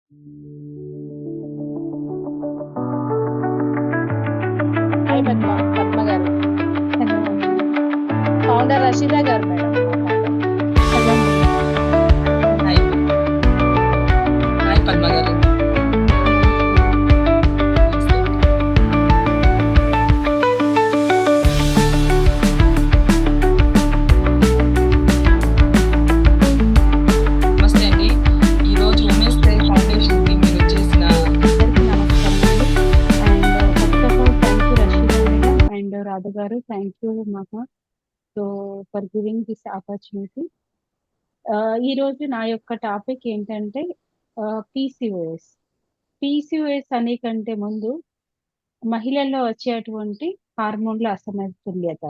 Hi Padma గారు. Hello అండి. Founder Rasheeda గారు మేడం మాట్లాడతారు. హలో అండి. హాయ్ హాయ్ పద్మ గారు. నమస్తే. నమస్తే. నమస్తే అండి. ఈరోజు ఉమెన్స్ డే ఫౌండేషన్ కి మీరు చేసిన అందరికీ నమస్కారం అండి. And first of all thank you Rasheeda madam and Radhu గారు. థ్యాంక్ యూ మహా so for giving this opportunity. ఈ రోజు నా యొక్క టాపిక్ ఏంటంటే పీసీఓఎస్. పీసీఓఎస్ అనే కంటే ముందు మహిళల్లో వచ్చేటువంటి హార్మోన్ల అసమతుల్యత.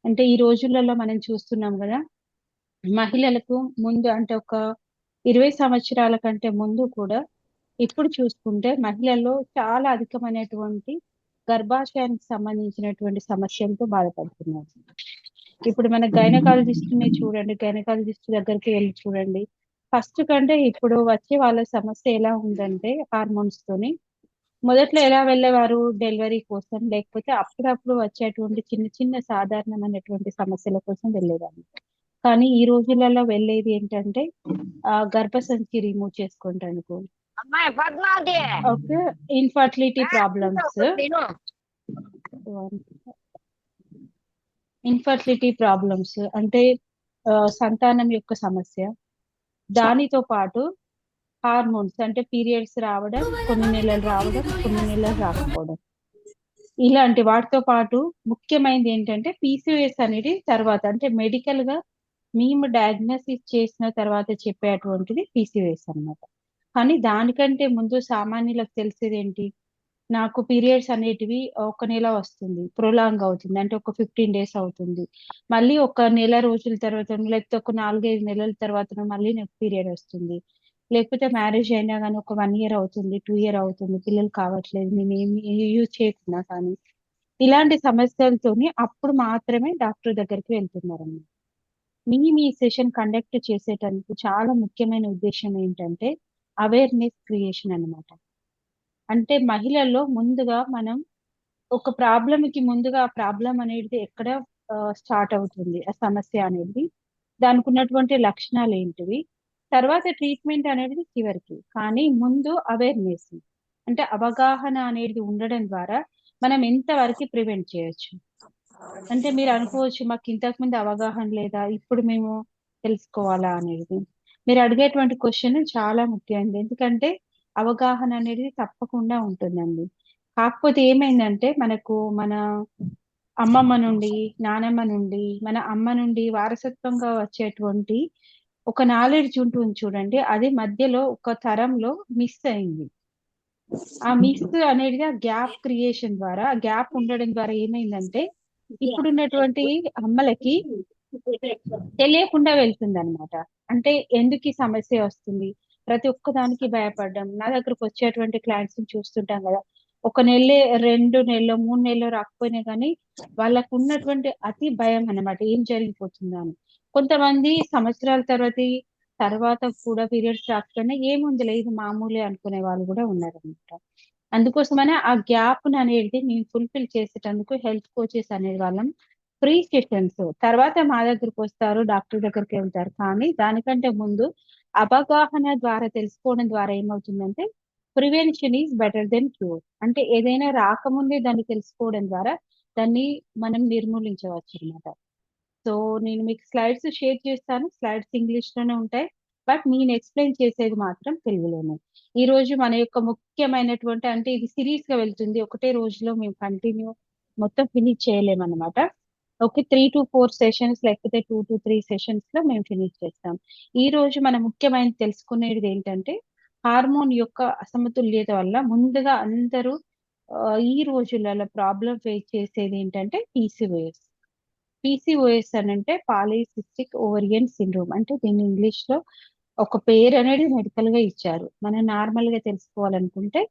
అంటే ఈ రోజులలో మనం చూస్తున్నాం కదా, మహిళలకు ముందు అంటే ఒక 20 సంవత్సరాల కంటే ముందు కూడా ఇప్పుడు చూసుకుంటే మహిళల్లో చాలా అధికమైనటువంటి గర్భాశయానికి సంబంధించినటువంటి సమస్యలతో బాధపడుతున్నారు. ఇప్పుడు మన గైనకాలజిస్ట్ని చూడండి, గైనకాలజిస్ట్ దగ్గరికి వెళ్ళి చూడండి. ఫస్ట్ కంటే ఇప్పుడు వచ్చే వాళ్ళ సమస్య ఎలా ఉందంటే హార్మోన్స్ తోని. మొదట్లో ఎలా వెళ్ళేవారు డెలివరీ కోసం, లేకపోతే అప్పుడప్పుడు వచ్చేటువంటి చిన్న చిన్న సాధారణమైనటువంటి సమస్యల కోసం వెళ్ళేవారు. కానీ ఈ రోజులలో వెళ్ళేది ఏంటంటే గర్భసంచి రిమూవ్ చేసుకోవడానికి, అమ్మాయి పద్మావతి ఓకే, ఇన్ఫర్టిలిటీ ప్రాబ్లమ్స్, తిను. అంటే సంతానం యొక్క సమస్య, దానితో పాటు హార్మోన్స్ అంటే పీరియడ్స్ రావడం, కొన్ని నెలలు రావడం, కొన్ని నెలలు రాకపోవడం, ఇలాంటి వాటితో పాటు ముఖ్యమైనది ఏంటంటే పీసీఓఎస్ అనేది తర్వాత అంటే మెడికల్ గా మేము డయాగ్నోసిస్ చేసిన తర్వాత చెప్పేటువంటిది పీసీఓఎస్ అన్నమాట. కానీ దానికంటే ముందు సామాన్యులకు తెలిసేది ఏంటి, నాకు పీరియడ్స్ అనేటివి ఒక నెల వస్తుంది, ప్రొలాంగ్ అవుతుంది అంటే ఒక 15 డేస్ అవుతుంది, మళ్ళీ ఒక నెల రోజుల తర్వాత లేకపోతే ఒక 4-5 నెలల తర్వాత మళ్ళీ నాకు పీరియడ్ వస్తుంది, లేకపోతే మ్యారేజ్ అయినా కానీ ఒక 1 ఇయర్ అవుతుంది, 2 ఇయర్ అవుతుంది, పిల్లలు కావట్లేదు, నేను ఏమి యూజ్ చేయకున్నా కానీ, ఇలాంటి సమస్యలతోని అప్పుడు మాత్రమే డాక్టర్ దగ్గరికి వెళ్తున్నారన్నమాట. మేము ఈ సెషన్ కండక్ట్ చేసేటందుకు చాలా ముఖ్యమైన ఉద్దేశం ఏంటంటే అవేర్నెస్ క్రియేషన్ అన్నమాట. అంటే మహిళల్లో ముందుగా మనం ఒక ప్రాబ్లంకి ముందుగా ఆ ప్రాబ్లం అనేది ఎక్కడ స్టార్ట్ అవుతుంది, ఆ సమస్య అనేది, దానికి ఉన్నటువంటి లక్షణాలు ఏంటివి, తర్వాత ట్రీట్మెంట్ అనేది చివరికి. కానీ ముందు అవేర్నెస్ అంటే అవగాహన అనేది ఉండడం ద్వారా మనం ఎంతవరకు ప్రివెంట్ చేయొచ్చు. అంటే మీరు అనుకోవచ్చు, మాకు ఇంతకు ముందు అవగాహన లేదా, ఇప్పుడు మేము తెలుసుకోవాలా అనేది. మీరు అడిగేటువంటి క్వశ్చన్ చాలా ముఖ్యమైనది, ఎందుకంటే అవగాహన అనేది తప్పకుండా ఉంటుందండి. కాకపోతే ఏమైందంటే మనకు మన అమ్మమ్మ నుండి, నానమ్మ నుండి, మన అమ్మ నుండి వారసత్వంగా వచ్చేటువంటి ఒక నాలెడ్జ్ ఉంటుంది చూడండి, అది మధ్యలో ఒక తరంలో మిస్ అయింది. ఆ మిస్ అనేది ఆ గ్యాప్ క్రియేషన్ ద్వారా, ఆ గ్యాప్ ఉండడం ద్వారా ఏమైందంటే ఇప్పుడున్నటువంటి అమ్మలకి తెలియకుండా వెళ్తుంది అనమాట. అంటే ఎందుకు ఈ సమస్య వస్తుంది, ప్రతి ఒక్క దానికి భయపడడం. నా దగ్గరకు వచ్చేటువంటి క్లయింట్స్ ని చూస్తుంటాం కదా, ఒక నెల 2 నెలలు 3 నెలలు రాకపోయినా కానీ వాళ్ళకు ఉన్నటువంటి అతి భయం అన్నమాట, ఏం జరిగిపోతుందా అని. కొంతమంది సంవత్సరాల తర్వాత కూడా పీరియడ్స్ రాకపోయినా ఏముందిలే ఇది మామూలే అనుకునే వాళ్ళు కూడా ఉన్నారనమాట. అందుకోసమనే ఆ గ్యాప్ అనేది మేము ఫుల్ఫిల్ చేసేటందుకు హెల్త్ కోచెస్ అనే వాళ్ళం ఫ్రీ సెషన్స్ తర్వాత మా దగ్గరకు వస్తారు, డాక్టర్ దగ్గరికి వెళ్తారు. కానీ దానికంటే ముందు అవగాహన ద్వారా తెలుసుకోవడం ద్వారా ఏమవుతుందంటే prevention is better than cure. అంటే ఏదైనా రాకముందే దాన్ని తెలుసుకోవడం ద్వారా దాన్ని మనం నిర్మూలించవచ్చు అనమాట. సో నేను మీకు స్లైడ్స్ షేర్ చేస్తాను, స్లైడ్స్ ఇంగ్లీష్ లోనే ఉంటాయి, బట్ నేను ఎక్స్ప్లెయిన్ చేసేది మాత్రం తెలుగులోనే. ఈ రోజు మన యొక్క ముఖ్యమైనటువంటి అంటే ఇది సిరీస్ గా వెళ్తుంది, ఒకటే రోజులో మేము కంటిన్యూ మొత్తం ఫినిష్ చేయలేమన్నమాట. ఓకే, 3 to 4 సెషన్స్ లేకపోతే 2 to 3 సెషన్స్ లో మేము ఫినిష్ చేస్తాం. ఈ రోజు మనం ముఖ్యమైనది తెలుసుకునేది ఏంటంటే హార్మోన్ యొక్క అసమతుల్యత వల్ల ముందుగా అందరూ ఈ రోజులలో ప్రాబ్లం ఫేస్ చేసేది ఏంటంటే పీసీఓఎస్. పీసీఓఎస్ అని అంటే పాలిసిస్టిక్ ఓవరియన్ సిండ్రోమ్. అంటే దీన్ని ఇంగ్లీష్ లో ఒక పేరు అనేది మెడికల్ గా ఇచ్చారు. మనం నార్మల్ గా తెలుసుకోవాలనుకుంటే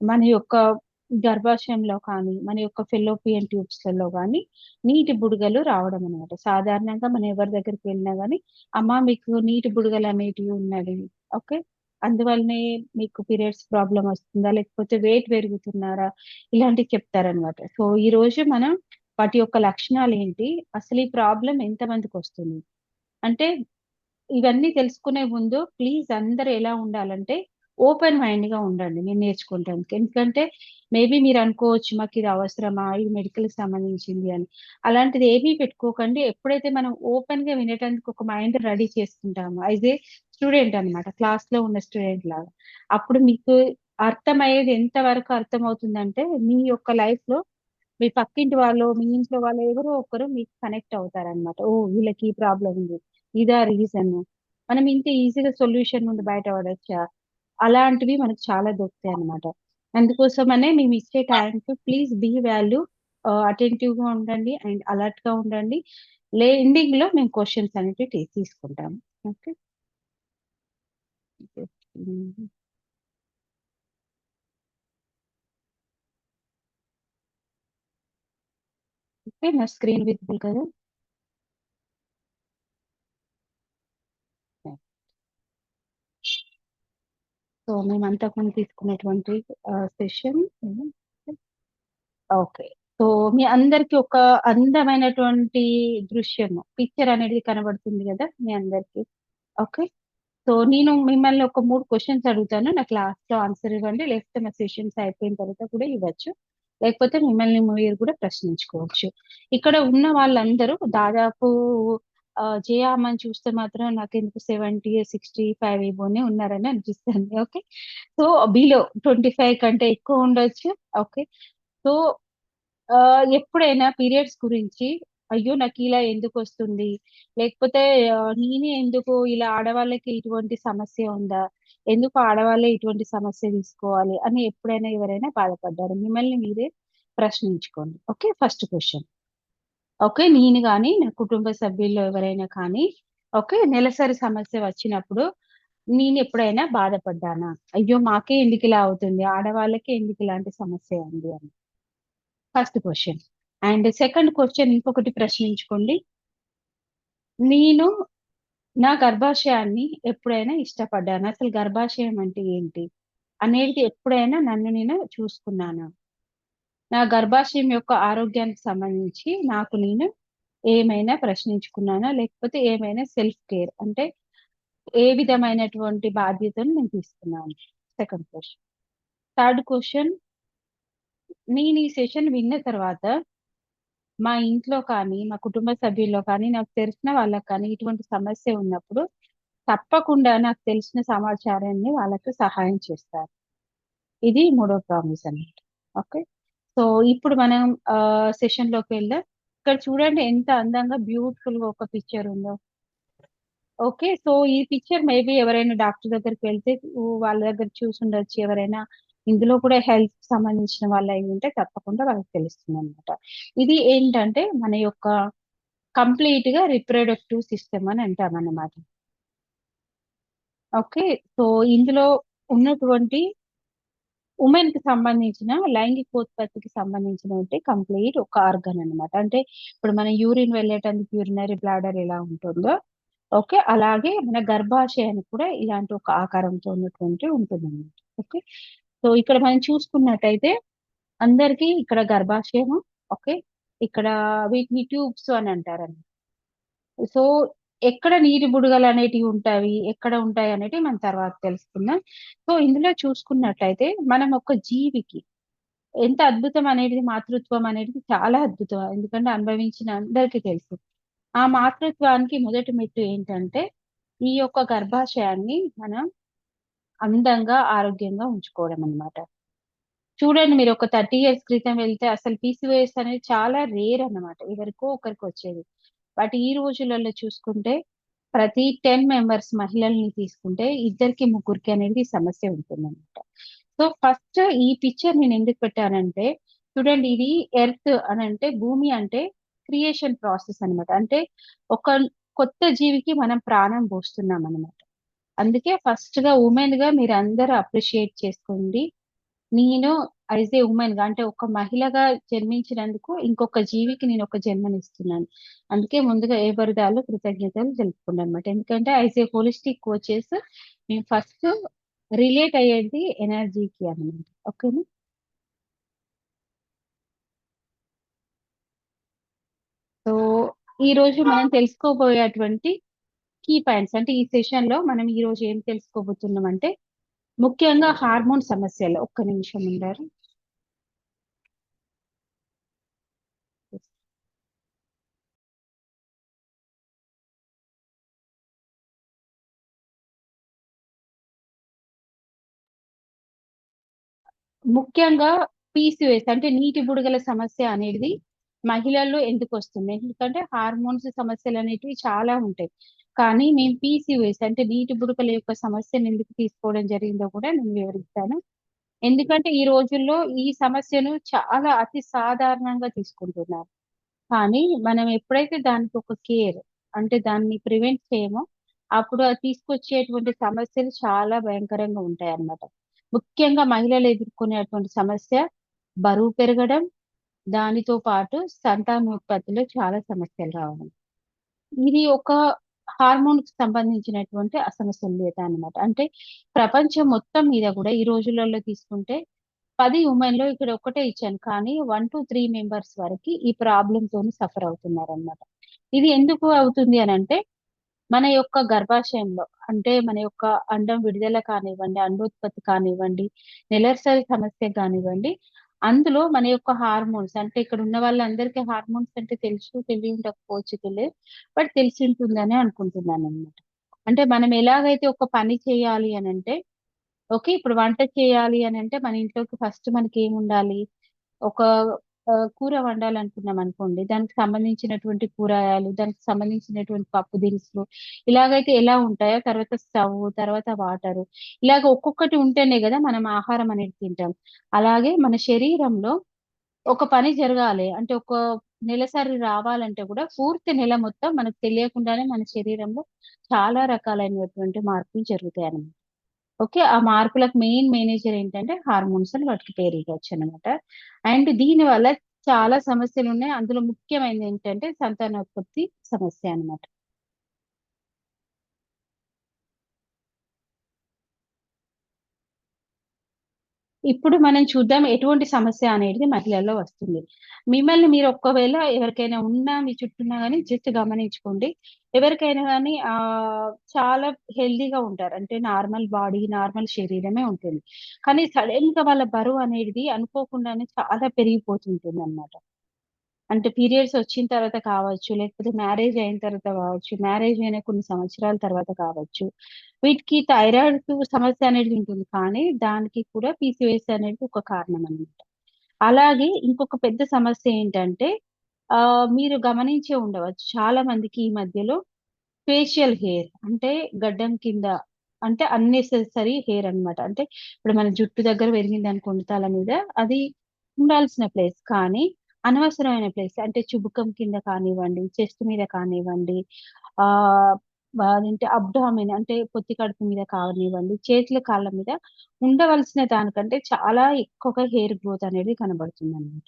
మన యొక్క గర్భాశయంలో కానీ, మన యొక్క ఫెలోపియన్ ట్యూబ్స్ లలో కానీ నీటి బుడగలు రావడం అనమాట. సాధారణంగా మనం ఎవరి దగ్గరికి వెళ్ళినా కానీ అమ్మ మీకు నీటి బుడగలు అనేటివి ఉన్నది, ఓకే, అందువల్లనే మీకు పీరియడ్స్ ప్రాబ్లం వస్తుందా, లేకపోతే వెయిట్ పెరుగుతున్నారా, ఇలాంటివి చెప్తారనమాట. సో ఈ రోజు మనం వాటి యొక్క లక్షణాలు ఏంటి, అసలు ఈ ప్రాబ్లం ఎంతమందికి వస్తుంది అంటే, ఇవన్నీ తెలుసుకునే ముందు ప్లీజ్ అందరూ ఎలా ఉండాలంటే ఓపెన్ మైండ్ గా ఉండండి నేను నేర్చుకుంటానికి. ఎందుకంటే మేబీ మీరు అనుకోవచ్చు మాకు ఇది అవసరమా, ఇది మెడికల్ కి సంబంధించింది అని. అలాంటిది ఏమీ పెట్టుకోకండి. ఎప్పుడైతే మనం ఓపెన్ గా వినటానికి ఒక మైండ్ రెడీ చేసుకుంటామో యాజ్ ఏ స్టూడెంట్ అన్నమాట, క్లాస్ లో ఉన్న స్టూడెంట్ లాగా, అప్పుడు మీకు అర్థమయ్యేది ఎంత వరకు అర్థమవుతుందంటే మీ యొక్క లైఫ్ లో మీ పక్కింటి వాళ్ళు, మీ ఇంట్లో వాళ్ళు ఎవరో ఒకరు మీకు కనెక్ట్ అవుతారనమాట. ఓహ్! వీళ్ళకి ఈ ప్రాబ్లమ్ ఉంది. ఇదా రీజన్. మనం ఇంత ఈజీగా సొల్యూషన్ నుండి బయటపడొచ్చా? అలాంటివి మనకు చాలా దొరుకుతాయన్నమాట. అందుకోసమనే మేమిచ్చే టైంకి ప్లీజ్ బీ వాల్యూ, అటెంటివ్‌గా ఉండండి అండ్ అలర్ట్‌గా ఉండండి. ఎండింగ్‌లో మేము క్వెషన్స్ అనేటివి తీసుకుంటాము. ఓకే. హ్మ్. ఓకే. నా స్క్రీన్ విజిబుల్ కదా? సో మేము అంతకుముందు తీసుకున్నటువంటి సెషన్. ఓకే. సో మీ అందరికి ఒక అందమైనటువంటి దృశ్యము, పిక్చర్ అనేది కనబడుతుంది గదా మీ అందరికి. ఓకే. సో నేను మిమ్మల్ని ఒక 3 క్వెషన్స్ అడుగుతాను. నాకు లాస్ట్‌లో ఆన్సర్ ఇవ్వండి. లేకపోతే మా సెషన్స్ అయిపోయిన తర్వాత కూడా ఇవ్వచ్చు. లేకపోతే మిమ్మల్ని మీరు కూడా ప్రశ్నించుకోవచ్చు. ఇక్కడ ఉన్న వాళ్ళందరూ దాదాపు జయామని చూస్తే మాత్రం నాకెందుకు 70, 65 ఎబోనే ఉన్నారని అనిపిస్తుంది. ఓకే. సో బిలో 25 కంటే ఎక్కువ ఉండొచ్చు. ఓకే. సో ఎప్పుడైనా పీరియడ్స్ గురించి, అయ్యో! నాకిలా ఎందుకొస్తుంది? లేకపోతే నేనే ఎందుకు ఇలా, ఆడవాళ్ళకి ఇటువంటి సమస్య ఉందా? ఎందుకు ఆడవాళ్ళే ఇటువంటి సమస్య తీసుకోవాలి అని ఎప్పుడైనా ఎవరైనా బాధపడ్డారా? మిమ్మల్ని మీరే ప్రశ్నించుకోండి. ఓకే. First question. ఓకే. నేను గాని, నా కుటుంబ సభ్యుల్లో ఎవరైనా కానీ, ఓకే, నెలసరి సమస్య వచ్చినప్పుడు నేనెప్పుడైనా బాధపడ్డానా? అయ్యో! మాకే ఎందుకిలా అవుతుంది? ఆడవాళ్ళకే ఎందుకు ఇలాంటి సమస్య ఉంది అని. First question. And second question ఇంకొకటి ప్రశ్నించుకోండి. నేను నా గర్భాశయాన్ని ఎప్పుడైనా ఇష్టపడ్డానా? అసలు గర్భాశయం అంటే ఏంటి? అనేది ఎప్పుడైనా నన్ను నేను చూసుకున్నానా? నా గర్భాశయం యొక్క ఆరోగ్యానికి సంబంధించి నాకు నేను ఏమైనా ప్రశ్నించుకున్నానా? లేకపోతే ఏమైనా సెల్ఫ్ కేర్ అంటే ఏ విధమైనటువంటి బాధ్యతను నేను తీసుకున్నాను? Second question. థర్డ్ క్వెషన్, నేను ఈ సెషన్ విన్న తర్వాత మా ఇంట్లో కానీ, మా కుటుంబ సభ్యుల్లో కానీ, నాకు తెలిసిన వాళ్ళకి కానీ ఇటువంటి సమస్య ఉన్నప్పుడు తప్పకుండా నాకు తెలిసిన సమాచారాన్ని వాళ్ళకి సహాయం చేస్తారు. ఇది మూడో ప్రామిస్ అన్నమాట. ఓకే. సో ఇప్పుడు మనం సెషన్‌లోకి వెళ్దాం. ఇక్కడ చూడండి ఎంత అందంగా బ్యూటిఫుల్‌గా ఒక పిక్చర్ ఉందో. ఓకే. సో ఈ పిక్చర్ మేబీ ఎవరైనా డాక్టర్ దగ్గరికి వెళ్తే వాళ్ళ దగ్గర చూసుండొచ్చు ఎవరైనా. ఇందులో కూడా హెల్త్‌కి సంబంధించిన వాళ్ళయి ఉంటే తప్పకుండా వాళ్ళకి తెలుస్తుందన్నమాట. ఇది ఏంటంటే మన యొక్క కంప్లీట్‌గా రిప్రొడక్టివ్ సిస్టమ్ అని అంటామన్నమాట. ఓకే. సో ఇందులో ఉన్నటువంటి వుమెన్‌కి సంబంధించిన లైంగికోత్పత్తికి సంబంధించినటువంటి కంప్లీట్ ఒక ఆర్గాన్ అన్నమాట. అంటే ఇప్పుడు మనం యూరిన్ వెళ్ళేటందుకు యూరినరీ బ్లాడర్ ఎలా ఉంటుందో, ఓకే, అలాగే మన గర్భాశయానికి కూడా ఇలాంటి ఒక ఆకారంతో ఉన్నటువంటి ఉంటుందన్నమాట. ఓకే. సో ఇక్కడ మనం చూసుకున్నట్టయితే అందరికీ ఇక్కడ గర్భాశయము, ఓకే, ఇక్కడ వీటిని ట్యూబ్స్ అని అంటారన్నమాట. సో, ఎక్కడ నీటి బుడగలనేటివి ఉంటాయి, ఎక్కడ ఉంటాయనేటివి మనం తర్వాత తెలుసుకుందాం. సో, ఇందులో చూసుకున్నట్లయితే మనం ఒక జీవికి ఎంత అద్భుతం అనేది, మాతృత్వం అనేది చాలా అద్భుతం. ఎందుకంటే అనుభవించిన అందరికీ తెలుసు. ఆ మాతృత్వానికి మొదటి మెట్టు ఏంటంటే, ఈ యొక్క గర్భాశయాన్ని మనం అందంగా, ఆరోగ్యంగా ఉంచుకోవడం అన్నమాట. చూడండి మీరు ఒక 30 ఇయర్స్ క్రితం వెళ్తే అసలు పీసీఓఎస్ అనేది చాలా రేర్ అన్నమాట. ఎవరికో ఒకరికొచ్చేది. బట్ ఈ రోజులలో చూసుకుంటే ప్రతి 10 మెంబర్స్ మహిళల్ని తీసుకుంటే ఇద్దరికి, ముగ్గురికి అనేది ఈ సమస్య ఉంటుందన్నమాట. సో, ఫస్ట్ ఈ పిక్చర్ నేనెందుకు పెట్టానంటే, చూడండి ఇది ఎర్త్ అనంటే భూమి అంటే క్రియేషన్ ప్రాసెస్ అన్నమాట. అంటే ఒక కొత్త జీవికి మనం ప్రాణం పోస్తున్నామన్నమాట. అందుకే ఫస్ట్‌గా వుమెన్‌గా మీరందరూ అప్రిషియేట్ చేసుకోండి. నేను యాస్ ఎ వుమెన్‌గా అంటే ఒక మహిళగా జన్మించినందుకు ఇంకొక జీవికి నేనొక జన్మనిస్తున్నాను. అందుకే ముందుగా కృతజ్ఞతలు తెలుపుకున్నానన్నమాట. ఎందుకంటే యాస్ ఎ హోలిస్టిక్ కోచెస్ మేము ఫస్ట్ రిలేట్ అయ్యేది ఎనర్జీకి అన్నమాట. ఓకేనా? సో ఈ రోజు మనం తెలుసుకోబోయేటువంటి కీ పాయింట్స్ అంటే ఈ సెషన్ లో మనం ఈ రోజు ఏం తెలుసుకోబోతున్నాం అంటే ముఖ్యంగా హార్మోన్ సమస్యలు. ఒక్క నిమిషం ఉండారు. ముఖ్యంగా పీసీఓఎస్ అంటే నీటి బుడగల సమస్య అనేది మహిళల్లో ఎందుకు వస్తుంది? ఎందుకంటే హార్మోన్స్ సమస్యలు అనేటివి చాలా ఉంటాయి. కానీ మేము పీసీఓఎస్ అంటే నీటి బుడగల యొక్క సమస్యను ఎందుకు తీసుకోవడం జరిగిందో కూడా నేను వివరిస్తాను. ఎందుకంటే ఈ రోజుల్లో ఈ సమస్యను చాలా అతి సాధారణంగా తీసుకుంటున్నారు. కానీ మనం ఎప్పుడైతే దానికి ఒక కేర్ అంటే దాన్ని ప్రివెంట్ చేయమో అప్పుడు అది తీసుకొచ్చేటువంటి సమస్యలు చాలా భయంకరంగా ఉంటాయి అన్నమాట. ముఖ్యంగా మహిళలు ఎదుర్కొనేటువంటి సమస్య బరువు పెరగడం, దానితో పాటు సంతానోత్పత్తిలో చాలా సమస్యలు రావడం. ఇది ఒక హార్మోన్ కి సంబంధించినటువంటి అసమతుల్యత అన్నమాట. అంటే ప్రపంచం మొత్తం మీద కూడా ఈ రోజులలో తీసుకుంటే 10 ఉమెన్ లో ఇక్కడ ఒకటే ఇచ్చాను. కానీ 1-3 మెంబర్స్ వరకు ఈ ప్రాబ్లమ్ తోని సఫర్ అవుతున్నారన్నమాట. ఇది ఎందుకు అవుతుంది అనంటే మన యొక్క గర్భాశయంలో అంటే మన యొక్క అండం విడుదల కానివ్వండి, అండోత్పత్తి కానివ్వండి, నెలసరి సమస్య కానివ్వండి, అందులో మన యొక్క హార్మోన్స్ అంటే ఇక్కడ ఉన్న వాళ్ళందరికీ హార్మోన్స్ అంటే తెలుసు, తెలివి ఉండకపోవచ్చు తెలియదు. బట్ తెలిసి ఉంటుందని అనుకుంటున్నాను అన్నమాట. అంటే మనం ఎలాగైతే ఒక పని చేయాలి అనంటే ఓకే. ఇప్పుడు వంట చేయాలి అనంటే మన ఇంట్లోకి ఫస్ట్ మనకేముండాలి? ఒక కూర వండాలనుకున్నామనుకోండి. దానికి సంబంధించినటువంటి కూరగాయలు, దానికి సంబంధించినటువంటి పప్పు దినుసులు ఇలాగైతే ఎలా ఉంటాయో తర్వాత స్టవ్వు, తర్వాత వాటరు ఇలాగ ఒక్కొక్కటి ఉంటేనే గదా మనం ఆహారం అనేది తింటాం. అలాగే మన శరీరంలో ఒక పని జరగాలి. అంటే ఒక నెలసరి రావాలంటే గూడా పూర్తి నెల మొత్తం మనకు తెలియకుండానే మన శరీరంలో చాలా రకాలైనటువంటి మార్పులు జరుగుతాయన్నమాట. ఓకే. ఆ మార్పులకు మెయిన్ మేనేజర్ ఏంటంటే హార్మోన్స్ అని వాటికి పేరు ఇవ్వొచ్చనమాట. అండ్ దీనివల్ల చాలా సమస్యలున్నాయి. అందులో ముఖ్యమైనది ఏంటంటే సంతానోత్పత్తి సమస్య అన్నమాట. ఇప్పుడు మనం చూద్దాం ఎటువంటి సమస్య అనేది మహిళల్లో వస్తుంది. మిమ్మల్ని మీరు ఒక్కవేళ ఎవరికైనా ఉన్నా మీ చుట్టూ ఉన్నా గాని జస్ట్ గమనించుకోండి. ఎవరికైనా గాని చాలా హెల్తీగా ఉంటారు. అంటే నార్మల్ బాడీ, నార్మల్ శరీరమే ఉంటుంది. కానీ సడెన్‌గా వాళ్ళ బరువు అనేది అనుకోకుండానే చాలా పెరిగిపోతుంటుందన్నమాట. అంటే పీరియడ్స్ వచ్చిన తర్వాత కావచ్చు, లేకపోతే మ్యారేజ్ అయిన తర్వాత కావచ్చు, మ్యారేజ్ అయిన కొన్ని సంవత్సరాల తర్వాత కావచ్చు. వీటికి థైరాయిడ్ సమస్య అనేది ఉంటుంది. కానీ దానికి కూడా పీసీఓఎస్ అనేది ఒక కారణం అన్నమాట. అలాగే ఇంకొక పెద్ద సమస్య ఏంటంటే మీరు గమనించే ఉండవచ్చు. చాలా మందికి ఈ మధ్యలో ఫేషియల్ హెయిర్ అంటే గడ్డం కింద అంటే అన్నెసెసరీ హెయిర్ అన్నమాట. అంటే ఇప్పుడు మన జుట్టు దగ్గర పెరిగిందనుకోండి తల మీద అది ఉండాల్సిన ప్లేస్. కానీ అనవసరమైన ప్లేస్ అంటే చుబుకం కింద కానివ్వండి, చెస్ట్ మీద కానివ్వండి, ఆహ్, అదేంటి అబ్డామెన్ అంటే పొత్తి కడుపు మీద కానివ్వండి, చేతుల కాళ్ళ మీద ఉండవలసిన దానికంటే చాలా ఎక్కువగా హెయిర్ గ్రోత్ అనేది కనబడుతుందన్నమాట.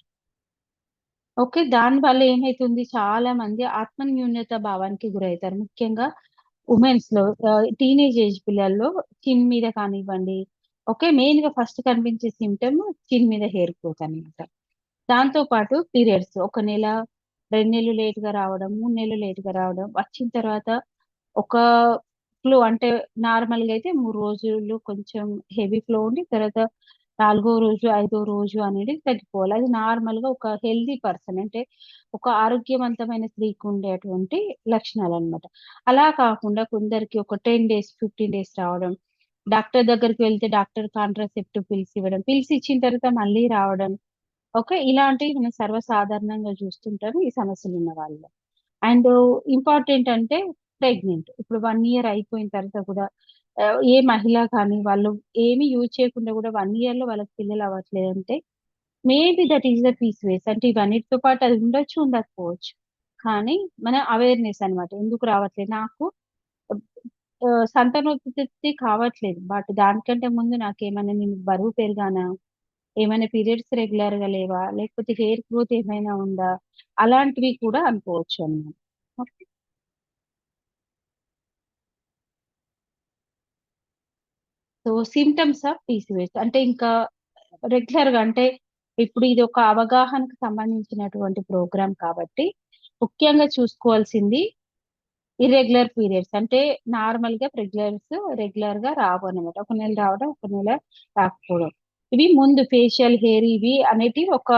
ఓకే. దానివల్ల ఏమైతుంది చాలా మంది ఆత్మన్యూనత భావానికి గురైతారు. ముఖ్యంగా వుమెన్స్‌లో టీనేజ్ ఏజ్ పిల్లల్లో చిన్ మీద కానివ్వండి, ఓకే. మెయిన్‌గా ఫస్ట్ కనిపించే సింప్టమ్ చిన్ మీద హెయిర్ గ్రోత్ అన్నమాట. దాంతో పాటు పీరియడ్స్ ఒక నెల, 2 నెలలు లేట్‌గా రావడం, 3 నెలలు లేట్‌గా రావడం, వచ్చిన తర్వాత ఒక ఫ్లో అంటే నార్మల్‌గా అయితే 3 రోజులు కొంచెం హెవీ ఫ్లో ఉండి తర్వాత నాలుగో రోజు, ఐదో రోజు అనేది తగ్గిపోవాలి. అది నార్మల్‌గా ఒక హెల్తీ పర్సన్ అంటే ఒక ఆరోగ్యవంతమైన స్త్రీకి ఉండేటువంటి లక్షణాలనమాట. అలా కాకుండా కొందరికి ఒక 10 డేస్, 15 డేస్ రావడం. డాక్టర్ దగ్గరికి వెళ్తే డాక్టర్ కాంట్రాసెప్టివ్ పిల్స్ ఇవ్వడం. పిల్స్ ఇచ్చిన తర్వాత మళ్ళీ రావడం. ఓకే. ఇలాంటివి మనం సర్వసాధారణంగా చూస్తుంటాం ఈ సమస్యలున్న వాళ్ళలో. అండ్ ఇంపార్టెంట్ అంటే ప్రెగ్నెంట్. ఇప్పుడు 1 ఇయర్ అయిపోయిన తర్వాత కూడా ఏ మహిళ కానీ వాళ్ళు ఏమి యూజ్ చేయకుండా కూడా 1 ఇయర్‌లో వాళ్ళకి పిల్లలు అవ్వట్లేదంటే maybe that is the PCOS. అంటే ఇవన్నిటితో పాటు అది ఉండొచ్చు, ఉండకపోవచ్చు. కానీ మన అవేర్‌నెస్ అన్నమాట. ఎందుకు రావట్లేదు నాకు సంతానోత్పత్తి కావట్లేదు. బట్ దానికంటే ముందు నాకేమైనా నేను బరువు పెరిగానా? ఏమైనా పీరియడ్స్ రెగ్యులర్‌గా లేవా? లేకపోతే హెయిర్ గ్రోత్ ఏమైనా ఉందా? అలాంటివి కూడా అనుకోవచ్చు అన్నమాట. Okay. So symptoms of PCOS అంటే ఇంకా రెగ్యులర్ గా అంటే ఇప్పుడు ఇది ఒక అవగాహనకు సంబంధించినటువంటి ప్రోగ్రామ్ కాబట్టి ముఖ్యంగా చూసుకోవాల్సింది ఇర్రెగ్యులర్ పీరియడ్స్ అంటే నార్మల్ గా రెగ్యులర్ గా రావు అనమాట. ఒక నెల రావడం, ఒక నెల రాకపోవడం. ఇవి ముందు ఫేషియల్ హెయిర్ ఇవి అనేటివి ఒక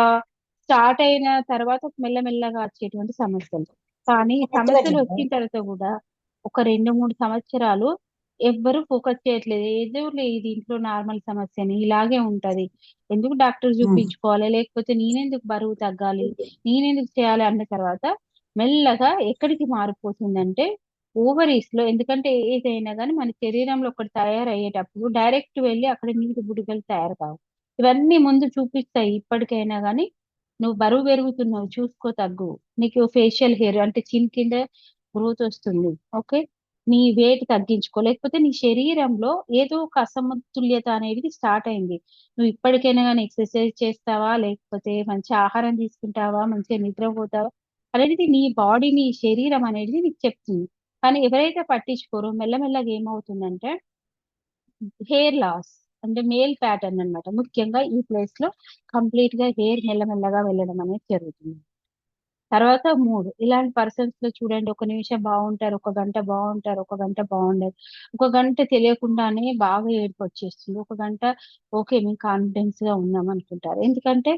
స్టార్ట్ అయిన తర్వాత మెల్లమెల్లగా వచ్చేటువంటి సమస్యలు. కానీ ఈ సమస్యలు వచ్చిన తర్వాత కూడా ఒక 2-3 సంవత్సరాలు ఎవ్వరు ఫోకస్ చేయట్లేదు. ఏదో లేదు ఇంట్లో నార్మల్ సమస్యని ఇలాగే ఉంటది. ఎందుకు డాక్టర్ చూపించుకోవాలి, లేకపోతే నేనెందుకు బరువు తగ్గాలి, నేనెందుకు చేయాలి అన్న తర్వాత మెల్లగా ఎక్కడికి మారిపోతుందంటే ఓవరీస్ లో. ఎందుకంటే ఏదైనా కానీ మన శరీరంలో ఒకటి తయారయ్యేటప్పుడు డైరెక్ట్ వెళ్ళి అక్కడ నీటి బుడగలు తయారు కావు. ఇవన్నీ ముందు చూపిస్తాయి. ఇప్పటికైనా కానీ నువ్వు బరువు పెరుగుతున్నావు, చూసుకో, తగ్గు. నీకు ఫేషియల్ హెయిర్ అంటే చిన్ కింద గ్రోత్ వస్తుంది, ఓకే, నీ వెయిట్ తగ్గించుకో. లేకపోతే నీ శరీరంలో ఏదో ఒక అసమతుల్యత అనేది స్టార్ట్ అయింది. నువ్వు ఇప్పటికైనా కానీ ఎక్సర్సైజ్ చేస్తావా, లేకపోతే మంచి ఆహారం తీసుకుంటావా, మంచిగా నిద్రపోతావా అనేది నీ బాడీ, నీ శరీరం అనేది నీకు చెప్తుంది. కానీ ఎవరైతే పట్టించుకోరో మెల్లమెల్లగా ఏమవుతుందంటే హెయిర్ లాస్ అంటే మేల్ ప్యాటర్న్ అన్నమాట. ముఖ్యంగా ఈ ప్లేస్ లో కంప్లీట్ గా హెయిర్ మెల్లమెల్లగా వెళ్ళడం అనేది జరుగుతుంది. తర్వాత 3 ఇలాంటి పర్సన్స్ లో చూడండి, ఒక నిమిషం బాగుంటారు, ఒక గంట బాగుంటారు, ఒక గంట బాగుండదు, ఒక గంట తెలియకుండానే బాగా ఏడుపు వచ్చేస్తుంది, ఒక గంట ఓకే మేము కాన్ఫిడెన్స్ గా ఉన్నాం అనుకుంటారు. ఎందుకంటే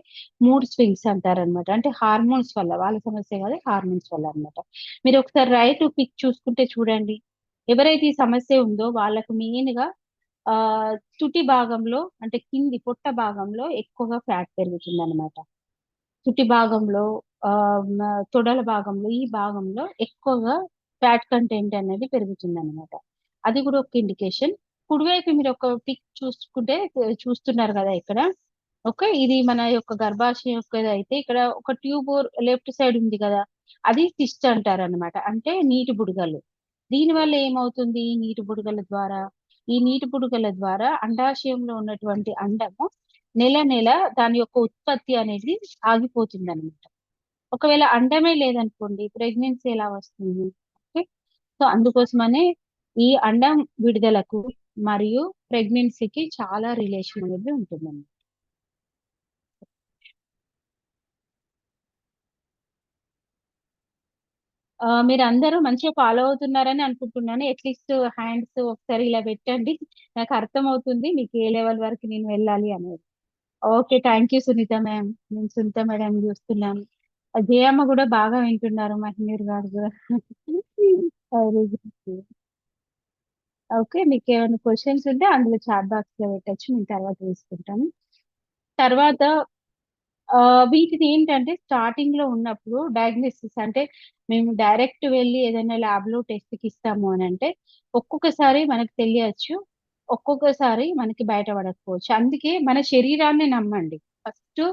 మూడ్ స్వింగ్స్ అంటారు అనమాట. అంటే హార్మోన్స్ వల్ల, వాళ్ళ సమస్య కాదు, హార్మోన్స్ వల్ల అన్నమాట. మీరు ఒకసారి రైట్ పిక్ చూసుకుంటే చూడండి, ఎవరైతే ఈ సమస్య ఉందో వాళ్ళకు మెయిన్ గా ఆ తుటి భాగంలో అంటే కింది పొట్ట భాగంలో ఎక్కువగా ఫ్యాట్ పెరుగుతుంది అనమాట. తుటి భాగంలో తొడల భాగంలో ఈ భాగంలో ఎక్కువగా ఫ్యాట్ కంటెంట్ అనేది పెరుగుతుంది అనమాట. అది కూడా ఒక ఇండికేషన్. కుడివైపు మీరు ఒక పిక్ చూసుకుంటే చూస్తున్నారు కదా ఇక్కడ, ఓకే, ఇది మన యొక్క గర్భాశయం యొక్క అయితే ఇక్కడ ఒక ట్యూబ్ లెఫ్ట్ సైడ్ ఉంది కదా, అది సిస్ట్ అంటారు అనమాట. అంటే నీటి బుడగలు. దీని వల్ల ఏమవుతుంది, ఈ నీటి బుడగల ద్వారా అండాశయంలో ఉన్నటువంటి అండము నెల నెల దాని యొక్క ఉత్పత్తి అనేది ఆగిపోతుంది అనమాట. ఒకవేళ అండమే లేదనుకోండి, ప్రెగ్నెన్సీ ఎలా వస్తుంది? ఓకే, సో అందుకోసమనే ఈ అండం విడుదలకు మరియు ప్రెగ్నెన్సీకి చాలా రిలేషన్ అనేది ఉంటుందండి. మీరు అందరూ మంచిగా ఫాలో అవుతున్నారని అనుకుంటున్నాను. అట్లీస్ట్ హ్యాండ్స్ ఒకసారి ఇలా పెట్టండి, నాకు అర్థం అవుతుంది మీకు ఏ లెవెల్ వరకు నేను వెళ్ళాలి అనేది. Okay, thank you Sunitha ma'am. నేను సునీత మేడం చూస్తున్నాను. జయమ్మ కూడా బాగా వింటున్నారు, మహిళర్ గారు కూడా. Very good. ఓకే, మీకు ఏమైనా క్వశ్చన్స్ ఉంటే అందులో చాట్ బాక్స్ లో పెట్టచ్చు, నేను తర్వాత తీసుకుంటాను. తర్వాత వీటిది ఏంటంటే స్టార్టింగ్ లో ఉన్నప్పుడు డయాగ్నోసిస్ అంటే మేము డైరెక్ట్ వెళ్ళి ఏదైనా ల్యాబ్ లో టెస్ట్ కి ఇస్తాము అని అంటే ఒక్కొక్కసారి మనకు తెలియచ్చు, ఒక్కొక్కసారి మనకి బయటపడకపోవచ్చు. అందుకే మన శరీరాన్ని నమ్మండి ఫస్ట్.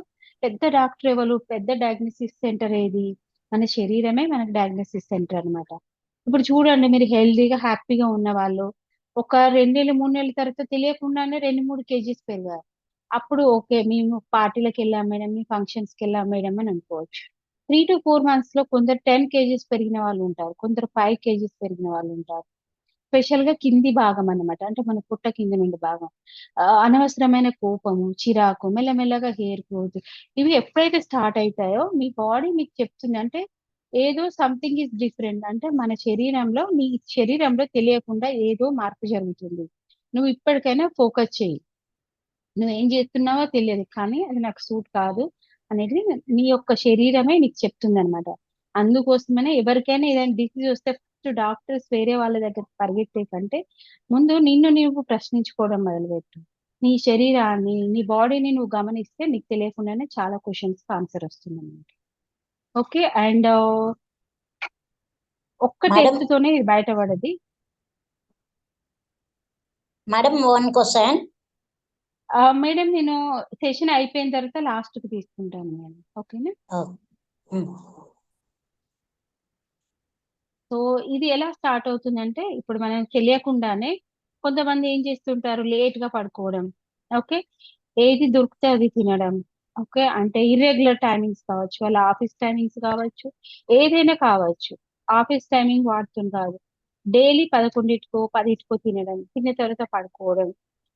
పెద్ద డాక్టర్ ఎవరు, పెద్ద డయాగ్నోసిస్ సెంటర్ ఏది? మన శరీరమే మనకి డయాగ్నోసిస్ సెంటర్ అన్నమాట. ఇప్పుడు చూడండి, మీరు హెల్దీగా హ్యాపీగా ఉన్న వాళ్ళు ఒక 2 నెలలు 3 నెలల తర్వాత తెలియకుండానే 2-3 కేజీస్ పెరిగారు. అప్పుడు ఓకే మేము పార్టీలకు వెళ్ళాం మేడం, మీ ఫంక్షన్స్ కి వెళ్ళాం మేడం అని అనుకోవచ్చు. 3 to 4 months లో కొందరు 10 kgs పెరిగిన వాళ్ళు ఉంటారు, కొందరు 5 kgs పెరిగిన వాళ్ళు ఉంటారు. స్పెషల్ గా కింది భాగం అన్నమాట, అంటే మన పుట్ట కింది నుండి భాగం. అనవసరమైన కోపము, చిరాకు, మెల్లమెల్లగా హెయిర్ గ్రోత్, ఇవి ఎప్పుడైతే స్టార్ట్ అవుతాయో మీ బాడీ మీకు చెప్తుంది అంటే ఏదో సంథింగ్ ఈజ్ డిఫరెంట్. అంటే మన శరీరంలో, మీ శరీరంలో తెలియకుండా ఏదో మార్పు జరుగుతుంది. నువ్వు ఇప్పటికైనా ఫోకస్ చేయి, నువ్వేం చేస్తున్నావో తెలియదు కానీ అది నాకు సూట్ కాదు అనేది నీ యొక్క శరీరమే నీకు చెప్తుంది అనమాట. అందుకోసమనే ఎవరికైనా ఏదైనా డిసీజ్ వస్తే ఫస్ట్ డాక్టర్స్ వేరే వాళ్ళ దగ్గర పరిగెత్తే కంటే ముందు నిన్ను నువ్వు ప్రశ్నించుకోవడం మొదలుపెట్టు. నీ శరీరాన్ని, నీ బాడీని నువ్వు గమనిస్తే నీకు తెలియకుండానే చాలా క్వశ్చన్స్ ఆన్సర్ వస్తుంది అనమాట. ఓకే, అండ్ ఒక్క మేడం టెస్ట్ తోనే ఇది బయటపడది. Madam one question. మేడం నేను సెషన్ అయిపోయిన తర్వాత లాస్ట్ కి తీసుకుంటాను మేడం, ఓకేనా? సో ఇది ఎలా స్టార్ట్ అవుతుందంటే ఇప్పుడు మనం తెలియకుండానే కొంతమంది ఏం చేస్తుంటారు, లేట్ గా పడుకోవడం, ఓకే, ఏది దొరికితే అది తినడం, ఓకే, అంటే ఇర్రెగ్యులర్ టైమింగ్స్ కావచ్చు, వాళ్ళ ఆఫీస్ టైమింగ్స్ కావచ్చు, ఏదైనా కావచ్చు. ఆఫీస్ టైమింగ్ వాడుతుంటారు, డైలీ 11కో 10కో తినడం, తిన్న తర్వాత పడుకోవడం,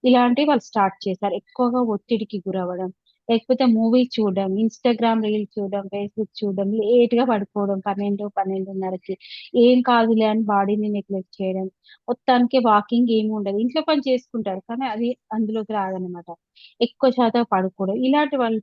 ఇలాంటివి వాళ్ళు స్టార్ట్ చేశారు. ఎక్కువగా ఒత్తిడికి గురవ్వడం, లేకపోతే మూవీ చూడడం, ఇన్‌స్టాగ్రామ్ రీల్స్ చూడడం, ఫేస్‌బుక్ చూడడం, లేట్‌గా పడుకోవడం 12, 12:30కి. ఏం కాదులే అని బాడీని నెగ్లెక్ట్ చేయడం. మొత్తానికి వాకింగ్ ఏమి ఉండదు. ఇంట్లో పని చేసుకుంటారు. కానీ అది అందులోకి రాదనమాట. ఎక్కువ శాతం పడుకోవడం. ఇలాంటి వల్ల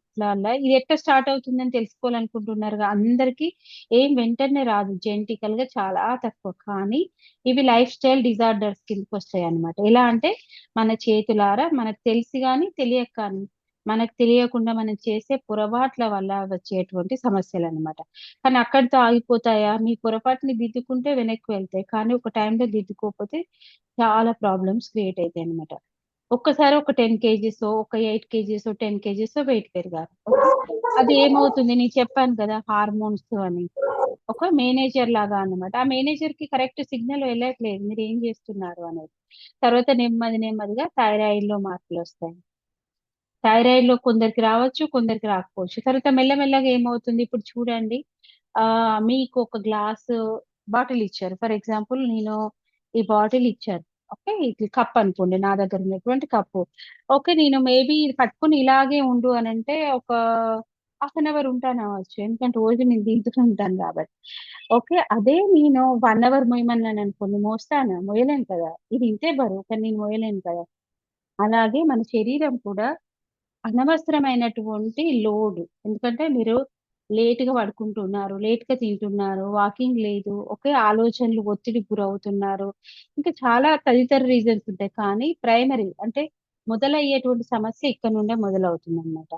ఇది ఎట్లా స్టార్ట్ అవుతుందని తెలుసుకోవాలనుకుంటున్నారుగా అందరికీ ఏం వెంటనే రాదు. జెనెటికల్‌గా చాలా తక్కువ. కానీ ఇవి లైఫ్ స్టైల్ డిజార్డర్స్ కిందకొస్తాయన్నమాట. ఎలా అంటే మన చేతులారా మనకు తెలిసి గాని, తెలియక కానీ, మనకు తెలియకుండా మనం చేసే పొరపాట్ల వల్ల వచ్చేటువంటి సమస్యలనమాట. కానీ అక్కడితో ఆగిపోతాయా? మీ పొరపాటుని దిద్దుకుంటే వెనక్కి వెళ్తాయి. కానీ ఒక టైంలో దిద్దుకోకపోతే చాలా ప్రాబ్లమ్స్ క్రియేట్ అయితాయన్నమాట. ఒక్కసారి ఒక 10 కేజీసో, ఒక 8 కేజీసో, 10 కేజీసో వెయిట్ పెరిగారు. ఓకే. అది ఏమవుతుంది నేను చెప్పాను కదా! హార్మోన్స్ అని. ఒక మేనేజర్ లాగా అన్నమాట. ఆ మేనేజర్‌కి కరెక్ట్ సిగ్నల్ వెళ్ళట్లేదు. మీరేం చేస్తున్నారు అనేది. తర్వాత నెమ్మదిగా థైరాయిడ్‌లో మార్పులొస్తాయి. థైరాయిడ్‌లో కొందరికి రావచ్చు, కొందరికి రాకపోవచ్చు. తర్వాత మెల్లమెల్లగా ఏమవుతుంది ఇప్పుడు చూడండి మీకు ఒక గ్లాసు బాటిల్ ఇచ్చారు. ఫర్ ఎగ్జాంపుల్ నేను ఈ బాటిల్ ఇచ్చారు. ఓకే. ఇది కప్ అనుకోండి. నా దగ్గర ఉన్నటువంటి కప్పు. ఓకే. నేను మేబీ ఇది పట్టుకొని ఇలాగే ఉండు అనంటే ఒక హాఫ్ అన్ అవర్ ఉంటానవచ్చు. ఎందుకంటే రోజు నేను దీంతోనే ఉంటాను కాబట్టి. ఓకే. అదే నేను 1 అవర్ మోయమన్నాననుకోండి మోస్తానా? మోయలేను కదా! ఇది ఇంతే బరువు. కానీ నేను మోయలేను కదా! అలాగే మన శరీరం కూడా అనవసరమైనటువంటి లోడ్. ఎందుకంటే మీరు లేట్‌గా పడుకుంటున్నారు, లేట్‌గా తింటున్నారు, వాకింగ్ లేదు, ఒకే ఆలోచనలు ఒత్తిడికి గురవుతున్నారు. ఇంకా చాలా తదితర రీజన్స్ ఉంటాయి. కానీ ప్రైమరీ అంటే మొదలయ్యేటువంటి సమస్య ఇక్కడ నుండే మొదలవుతుందనమాట.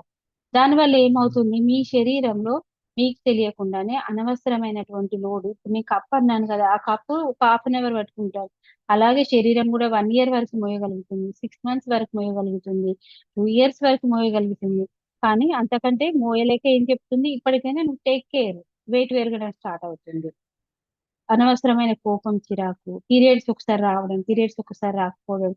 దానివల్ల ఏమవుతుంది మీ శరీరంలో మీకు తెలియకుండానే అనవసరమైనటువంటి లోడ్ ఇప్పుడు నేను కప్ అన్నాను కదా! ఆ కప్పు ఒక హాఫ్ అన్ అవర్ పట్టుకుంటారు. అలాగే శరీరం కూడా 1 ఇయర్ వరకు మోయగలుగుతుంది. 6 మంత్స్ వరకు మోయగలుగుతుంది. 2 ఇయర్స్ వరకు మోయగలుగుతుంది. కానీ అంతకంటే మోయలేక ఏం చెప్తుంది, ఇప్పటికైనా నువ్వు టేక్ కేర్. వెయిట్ పెరగడం స్టార్ట్ అవుతుంది. అనవసరమైన కోపం, చిరాకు, పీరియడ్స్ ఒకసారి రావడం, పీరియడ్స్ ఒకసారి రాకపోవడం.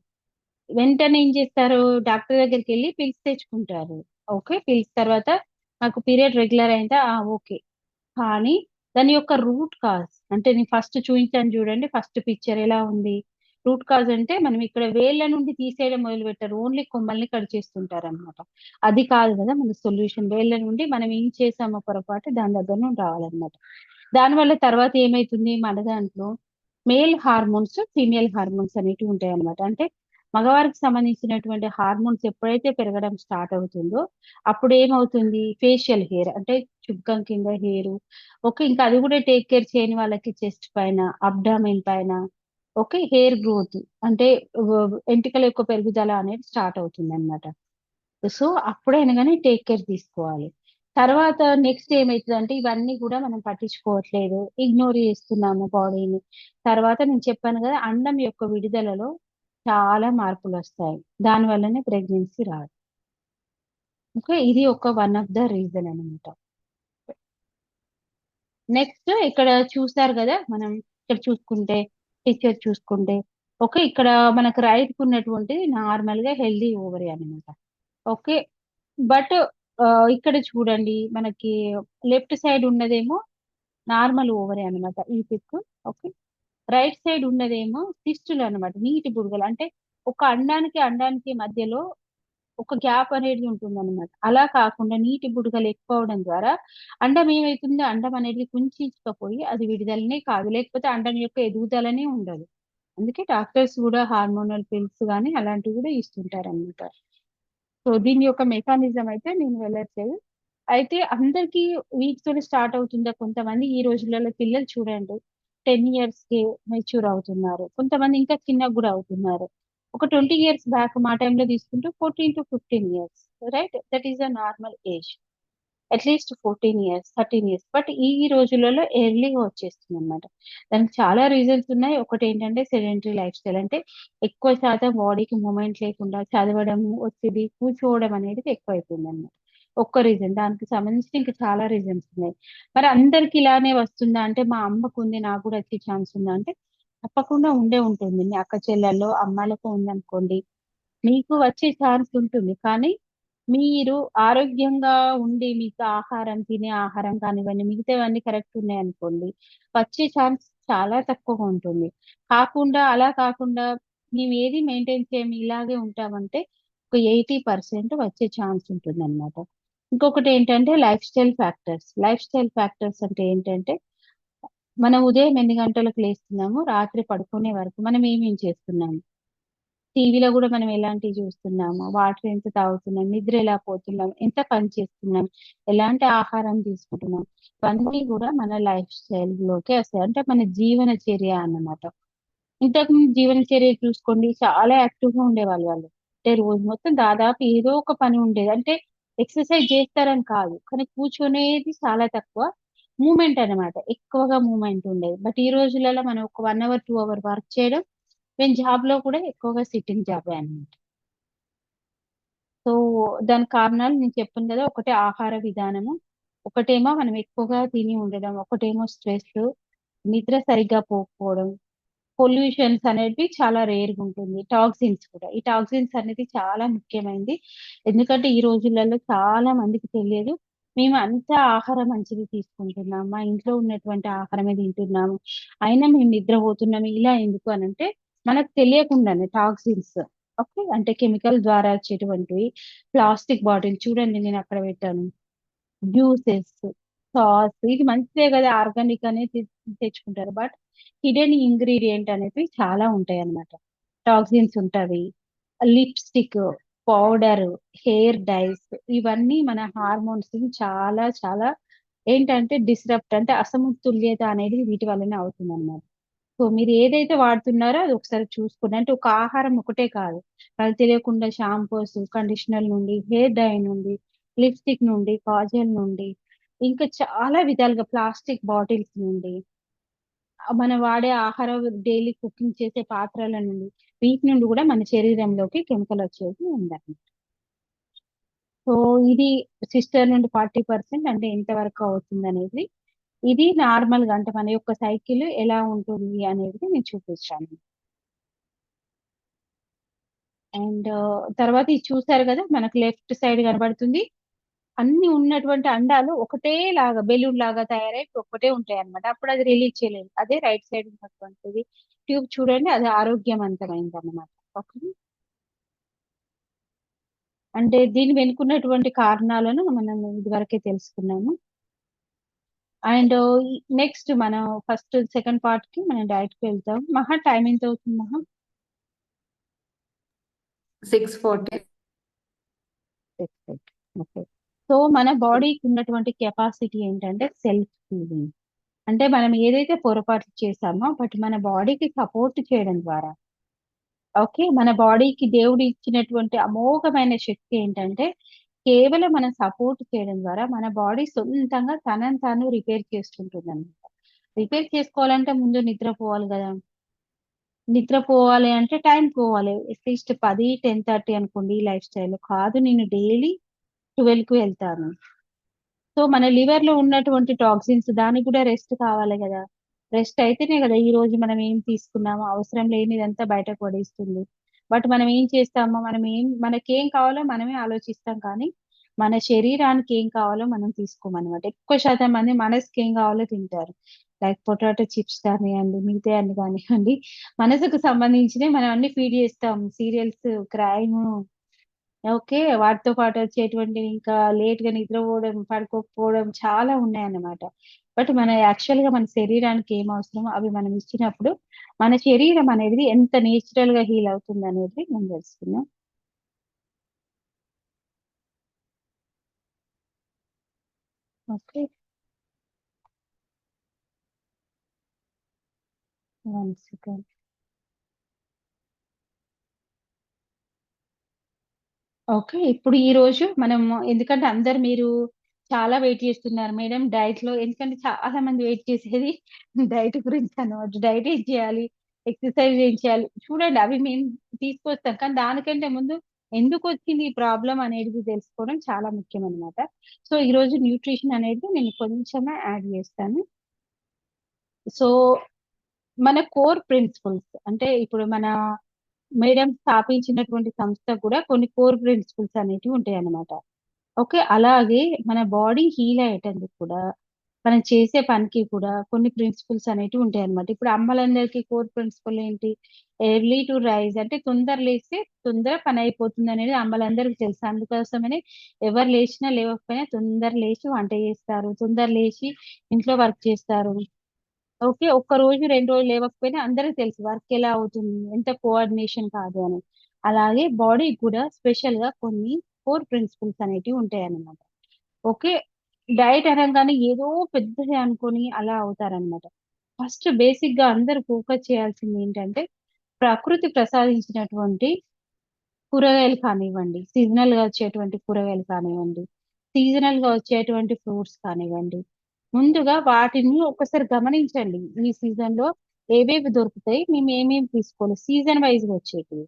వెంటనే ఏం చేస్తారు డాక్టర్ దగ్గరికెళ్లి పిల్స్ తెచ్చుకుంటారు. ఓకే. పిల్స్ తర్వాత నాకు పీరియడ్ రెగ్యులర్ అయిందా? ఆ! ఓకే. కానీ దాని యొక్క రూట్ కాజ్ అంటే నేను ఫస్ట్ చూయించాను చూడండి. ఫస్ట్ పిక్చర్ ఎలా ఉంది? రూట్ కాజ్ అంటే మనం ఇక్కడ వేళ్ళ నుండి తీసేయడం మొదలుపెట్టారు. ఓన్లీ కొమ్మల్ని కట్ చేస్తుంటారనమాట. అది కాదు గదా! మన సొల్యూషన్. వేళ్ళ నుండి మనం ఏం చేసామో పొరపాటు దాని దగ్గర నుండి రావాలనమాట. దానివల్ల తర్వాత ఏమైతుంది మన దాంట్లో మేల్ హార్మోన్స్, ఫీమేల్ హార్మోన్స్ అనేటివి ఉంటాయన్నమాట. అంటే మగవారికి సంబంధించినటువంటి హార్మోన్స్ ఎప్పుడైతే పెరగడం స్టార్ట్ అవుతుందో అప్పుడేమవుతుంది ఫేషియల్ హెయిర్ అంటే చుక్కం కింద హెయిరు ఓకే. ఇంకా అది గూడా టేక్ కేర్ చేయని వాళ్ళకి చెస్ట్ పైన, అబ్డామెన్ పైన ఓకే. హెయిర్ గ్రోత్ అంటే ఎంటికల యొక్క పెరుగుదల అనేది స్టార్ట్ అవుతుందన్నమాట. సో, అప్పుడైనా గాని టేక్ కేర్ తీసుకోవాలి. తర్వాత నెక్స్ట్ ఏమైతదంటే ఇవన్నీ గూడా మనం పట్టించుకోవట్లేదు. ఇగ్నోర్ చేస్తున్నాము బాడీని. తర్వాత నేను చెప్పాను గదా! అండం యొక్క విడుదలలో చాలా మార్పులొస్తాయి. దాని వల్లనే ప్రెగ్నెన్సీ రాదు. ఓకే. ఇది ఒక వన్ ఆఫ్ ద రీజన్ అనమాట. నెక్స్ట్ ఇక్కడ చూసారు గదా! మనం ఇక్కడ చూసుకుంటే, పిక్చర్ చూసుకుంటే, ఓకే. ఇక్కడ మనకు రైట్‌కున్నటువంటిది నార్మల్‌గా హెల్తీ ఓవరీ అనమాట. ఓకే. బట్ ఇక్కడ చూడండి మనకి లెఫ్ట్ సైడ్ ఉన్నదేమో నార్మల్ ఓవరీ అనమాట. ఈ పిక్. ఓకే. రైట్ సైడ్ ఉన్నదేమో సిస్టులనమాట. నీటి బుడగలు. అంటే ఒక అండానికి మధ్యలో ఒక గ్యాప్ అనేది ఉంటుందన్నమాట. అలా కాకుండా నీటి బుడగలు ఎక్కువవ్వడం ద్వారా అండం ఏమైతుంది? అండం అనేది కుంచించుకపోయి అది విడుదలనే కాదు. లేకపోతే అండం యొక్క ఎదుగుదలనే ఉండదు. అందుకే డాక్టర్స్ గూడా హార్మోనల్ పిల్స్ గాని అలాంటివి గూడా ఇస్తుంటారన్నమాట. సో, దీని యొక్క మెకానిజం అయితే నేను వెళ్ళట్లేదు. అయితే అందరికీ వీటితోనే స్టార్ట్ అవుతుందా? కొంతమంది ఈ రోజులలో పిల్లలు చూడండి 10 ఇయర్స్‌కే మెచ్యూర్ అవుతున్నారు. కొంతమంది ఇంకా చిన్నగా గూడా అవుతున్నారు. ఒక 20 ఇయర్స్ బ్యాక్ మా టైమ్‌లో తీసుకుంటే 14-15 years right? That is the normal age. At least 14 years, 13 years. But ఈ రోజులలో ఎర్లీగా వచ్చేస్తుందన్నమాట. దానికి చాలా రీజన్స్ ఉన్నాయి. ఒకటేంటంటే సెడెంటరీ లైఫ్ స్టైల్. అంటే ఎక్కువ శాతం బాడీకి మూవ్‌మెంట్ లేకుండా చదవడం, ఒత్తిడి, కూర్చోవడం అనేది ఎక్కువైపోయిందన్నమాట. ఒక్క రీజన్. దానికి సంబంధించి ఇంకా చాలా రీజన్స్ ఉన్నాయి. మరి అందరికి ఇలానే వస్తుందా అంటే మా అమ్మకుంది నాకు గూడా వచ్చే ఛాన్స్ ఉందా అంటే తప్పకుండా ఉండే ఉంటుంది. మీ అక్క చెల్లెల్లో, అమ్మాయిలకు ఉందనుకోండి మీకు వచ్చే ఛాన్స్ ఉంటుంది. కానీ మీరు ఆరోగ్యంగా ఉండి మీకు ఆహారం, తినే ఆహారం కానివ్వండి, మిగతావన్నీ కరెక్ట్ ఉన్నాయనుకోండి, వచ్చే ఛాన్స్ చాలా తక్కువగా ఉంటుంది. కాకుండా అలా కాకుండా మేము ఏది మెయింటైన్ చేయము ఇలాగే ఉంటామంటే ఒక 80% వచ్చే ఛాన్స్ ఉంటుంది అనమాట. ఇంకొకటి ఏంటంటే లైఫ్ స్టైల్ ఫ్యాక్టర్స్ అంటే ఏంటంటే మనం ఉదయం ఎన్ని గంటలకు లేస్తున్నాము, రాత్రి పడుకునే వరకు మనం ఏమేం చేస్తున్నాము, టీవీలో కూడా మనం ఎలాంటివి చూస్తున్నాము, వాటర్ ఎంత తాగుతున్నాం, నిద్ర ఎలా పోతున్నాం, ఎంత పని చేస్తున్నాం, ఎలాంటి ఆహారం తీసుకుంటున్నాం, ఇవన్నీ కూడా మన లైఫ్ స్టైల్ లోకి వస్తాయి. అంటే మన జీవన చర్య అన్నమాట. ఇంతకు ముందు జీవన చర్య చూసుకోండి, చాలా యాక్టివ్ గా ఉండేవాళ్ళు వాళ్ళు. అంటే రోజు మొత్తం దాదాపు ఏదో ఒక పని ఉండేది. అంటే ఎక్సర్సైజ్ చేస్తారని కాదు, కానీ కూర్చునేది చాలా తక్కువ, మూమెంట్ అన్నమాట, ఎక్కువగా మూమెంట్ ఉండేది. బట్ ఈ రోజులలో మనం ఒక 1 అవర్ 2 అవర్ వర్క్ చేయడం, నేను జాబ్ లో కూడా ఎక్కువగా సిట్టింగ్ జాబే అన్నమాట. సో దానికి కారణాలు నేను చెప్పాను కదా, ఒకటే ఆహార విధానము, ఒకటేమో మనం ఎక్కువగా తిని ఉండడం, ఒకటేమో స్ట్రెస్, నిద్ర సరిగ్గా పోకపోవడం, పొల్యూషన్స్ అనేది చాలా రేర్ గా ఉంటుంది, టాక్సిన్స్ కూడా. ఈ టాక్సిన్స్ అనేది చాలా ముఖ్యమైనది. ఎందుకంటే ఈ రోజులలో చాలా మందికి తెలియదు, మేము అంత ఆహారం మంచిది తీసుకుంటున్నాం, మా ఇంట్లో ఉన్నటువంటి ఆహారమే తింటున్నాము, అయినా మేము నిద్రపోతున్నాము, ఇలా ఎందుకు అని అంటే మనకు తెలియకుండానే టాక్సిన్స్. ఓకే, అంటే కెమికల్ ద్వారా వచ్చేటువంటివి. ప్లాస్టిక్ బాటిల్ చూడండి, నేను అక్కడ పెట్టాను, జ్యూసెస్, సాస్, ఇది మంచిదే కదా, ఆర్గానిక్ అనేది తెచ్చుకుంటారు. బట్ హిడెన్ ఇంగ్రీడియంట్ అనేవి చాలా ఉంటాయి అన్నమాట. టాక్సిన్స్ ఉంటవి, లిప్స్టిక్, పౌడర్, హెయిర్ డైస్, ఇవన్నీ మన హార్మోన్స్ ని చాలా చాలా ఏంటంటే డిస్టర్బ్, అంటే అసమతుల్యత అనేది వీటి వల్లనే అవుతుంది అనమాట. సో మీరు ఏదైతే వాడుతున్నారో అది ఒకసారి చూసుకోండి. అంటే ఒక ఆహారం ఒకటే కాదు, అది తెలియకుండా షాంపూస్, కండిషనర్ నుండి, హెయిర్ డై నుండి, లిప్స్టిక్ నుండి, కాజల్ నుండి, ఇంకా చాలా విధాలుగా ప్లాస్టిక్ బాటిల్స్ నుండి, మనం వాడే ఆహారం, డైలీ కుకింగ్ చేసే పాత్రల నుండి, వీటి నుండి కూడా మన శరీరంలోకి కెమికల్ వచ్చేది ఉందన్నమాట. సో ఇది సిస్టర్ నుండి 40%, అంటే ఎంతవరకు అవుతుంది అనేది, ఇది నార్మల్ గా, అంటే మన యొక్క సైకిల్ ఎలా ఉంటుంది అనేది నేను చూపించాను. అండ్ తర్వాత ఇది చూసారు కదా, మనకు లెఫ్ట్ సైడ్ కనబడుతుంది, అన్ని ఉన్నటువంటి అండాలు ఒకటే లాగా బెలూన్ లాగా తయారై ఒకటే ఉంటాయి అన్నమాట. అప్పుడు అది రిలీజ్ చేయలేదు. అదే రైట్ సైడ్ ఉన్నటువంటిది ట్యూబ్ చూడండి, అది ఆరోగ్యవంతమైంది అన్నమాట. ఓకే, అంటే దీని వెనుకున్నటువంటి కారణాలను మనం ఇదివరకే తెలుసుకున్నాము. అండ్ నెక్స్ట్ మనం ఫస్ట్ సెకండ్ పార్ట్ కి మనం డైరెక్ట్ కి వెళ్తాం. మహా టైం ఎంత అవుతుంది మహా? 6:40. ఓకే. సో మన బాడీకి ఉన్నటువంటి కెపాసిటీ ఏంటంటే సెల్ఫ్ హీలింగ్. అంటే మనం ఏదైతే పొరపాట్లు చేశామో బట్ మన బాడీకి సపోర్ట్ చేయడం ద్వారా, ఓకే, మన బాడీకి దేవుడు ఇచ్చినటువంటి అమోఘమైన శక్తి ఏంటంటే కేవలం మనం సపోర్ట్ చేయడం ద్వారా మన బాడీ సొంతంగా తనని తాను రిపేర్ చేసుకుంటుంది అనమాట. రిపేర్ చేసుకోవాలంటే ముందు నిద్రపోవాలి కదా, నిద్రపోవాలి అంటే టైం పోవాలి, అట్లీస్ట్ 10, 10:30 అనుకోండి. ఈ లైఫ్ స్టైల్ కాదు, నేను డైలీ 12కి వెళ్తాను. సో మన లివర్ లో ఉన్నటువంటి టాక్సిన్స్, దానికి కూడా రెస్ట్ కావాలి కదా, రెస్ట్ అయితేనే కదా ఈ రోజు మనం ఏం తీసుకున్నామో అవసరం లేనిదంతా బయటకు పడేస్తుంది. బట్ మనం ఏం చేస్తామో, మనకేం కావాలో మనమే ఆలోచిస్తాం, కానీ మన శరీరానికి ఏం కావాలో మనం తీసుకోమన్నమాట. ఎక్కువ శాతం మంది మనసుకి ఏం కావాలో తింటారు, లైక్ పొటాటో చిప్స్ కానివ్వండి, మిగతా అన్ని కానివ్వండి, మనసుకు సంబంధించినవి మనం అన్ని ఫీడ్ చేస్తాం, సీరియల్స్, క్రైమ్, ఓకే, వాటితో పాటు వచ్చేటువంటి ఇంకా లేట్ గా నిద్రపోవడం, పడుకోకపోవడం చాలా ఉన్నాయన్నమాట. బట్ మన యాక్చువల్ గా మన శరీరానికి ఏం అవసరమో అవి మనం ఇచ్చినప్పుడు మన శరీరం అనేది ఎంత నేచురల్ గా హీల్ అవుతుంది అనేది మనం తెలుసుకున్నాం. Okay, 1 second. ఓకే, ఇప్పుడు ఈ రోజు మనం, ఎందుకంటే అందరు మీరు చాలా వెయిట్ చేస్తున్నారు మేడం డైట్ లో, ఎందుకంటే చాలా మంది వెయిట్ చేసేది డైట్ గురించి అన్నమాట. డైట్ ఏం చేయాలి, ఎక్సర్సైజ్ ఏం చేయాలి, చూడండి అవి మేము తీసుకొస్తాం, కానీ దానికంటే ముందు ఎందుకు వచ్చింది ఈ ప్రాబ్లం అనేది తెలుసుకోవడం చాలా ముఖ్యం అన్నమాట. సో ఈ రోజు న్యూట్రిషన్ అనేది నేను కొంచెమే యాడ్ చేస్తాను. సో మన కోర్ ప్రిన్సిపల్స్, అంటే ఇప్పుడు మన మేడం స్థాపించినటువంటి సంస్థ కూడా కొన్ని కోర్ ప్రిన్సిపల్స్ అనేటివి ఉంటాయి అన్నమాట. ఓకే, అలాగే మన బాడీ హీల్ అయ్యేటందుకు కూడా మనం చేసే పనికి కూడా కొన్ని ప్రిన్సిపల్స్ అనేటివి ఉంటాయి అన్నమాట. ఇప్పుడు అమ్మలందరికీ కోర్ ప్రిన్సిపల్ ఏంటి? ఎర్లీ టు రైజ్ అంటే తొందర లేస్తే తొందర పని అయిపోతుంది అనేది అమ్మలందరికీ తెలుసు. అందుకోసమనే ఎవరు లేచినా లేవకపోయినా తొందర లేచి వంట చేస్తారు. తొందర లేచి ఇంట్లో వర్క్ చేస్తారు. ఓకే. ఒక్క రోజు 2 రోజులు లేవకపోయినా అందరికి తెలుసు వర్క్ ఎలా అవుతుంది, ఎంత కోఆర్డినేషన్ కాదు అని. అలాగే బాడీకి కూడా స్పెషల్‌గా కొన్ని కోర్ ప్రిన్సిపల్స్ అనేటివి ఉంటాయన్నమాట. ఓకే. డైట్ అనంగానే ఏదో పెద్దది అనుకోని అలా అవుతారనమాట. ఫస్ట్ బేసిక్‌గా అందరూ ఫోకస్ చేయాల్సింది ఏంటంటే, ప్రకృతి ప్రసాదించినటువంటి కూరగాయలు కానివ్వండి, సీజనల్‌గా వచ్చేటువంటి కూరగాయలు కానివ్వండి, సీజనల్‌గా వచ్చేటువంటి ఫ్రూట్స్ కానివ్వండి. ముందుగా వాటిని ఒకసారి గమనించండి. ఈ సీజన్‌లో ఏవేవి దొరుకుతాయి? మేము ఏమేమి తీసుకోవాలి? సీజన్ వైస్‌గా వచ్చేటివి.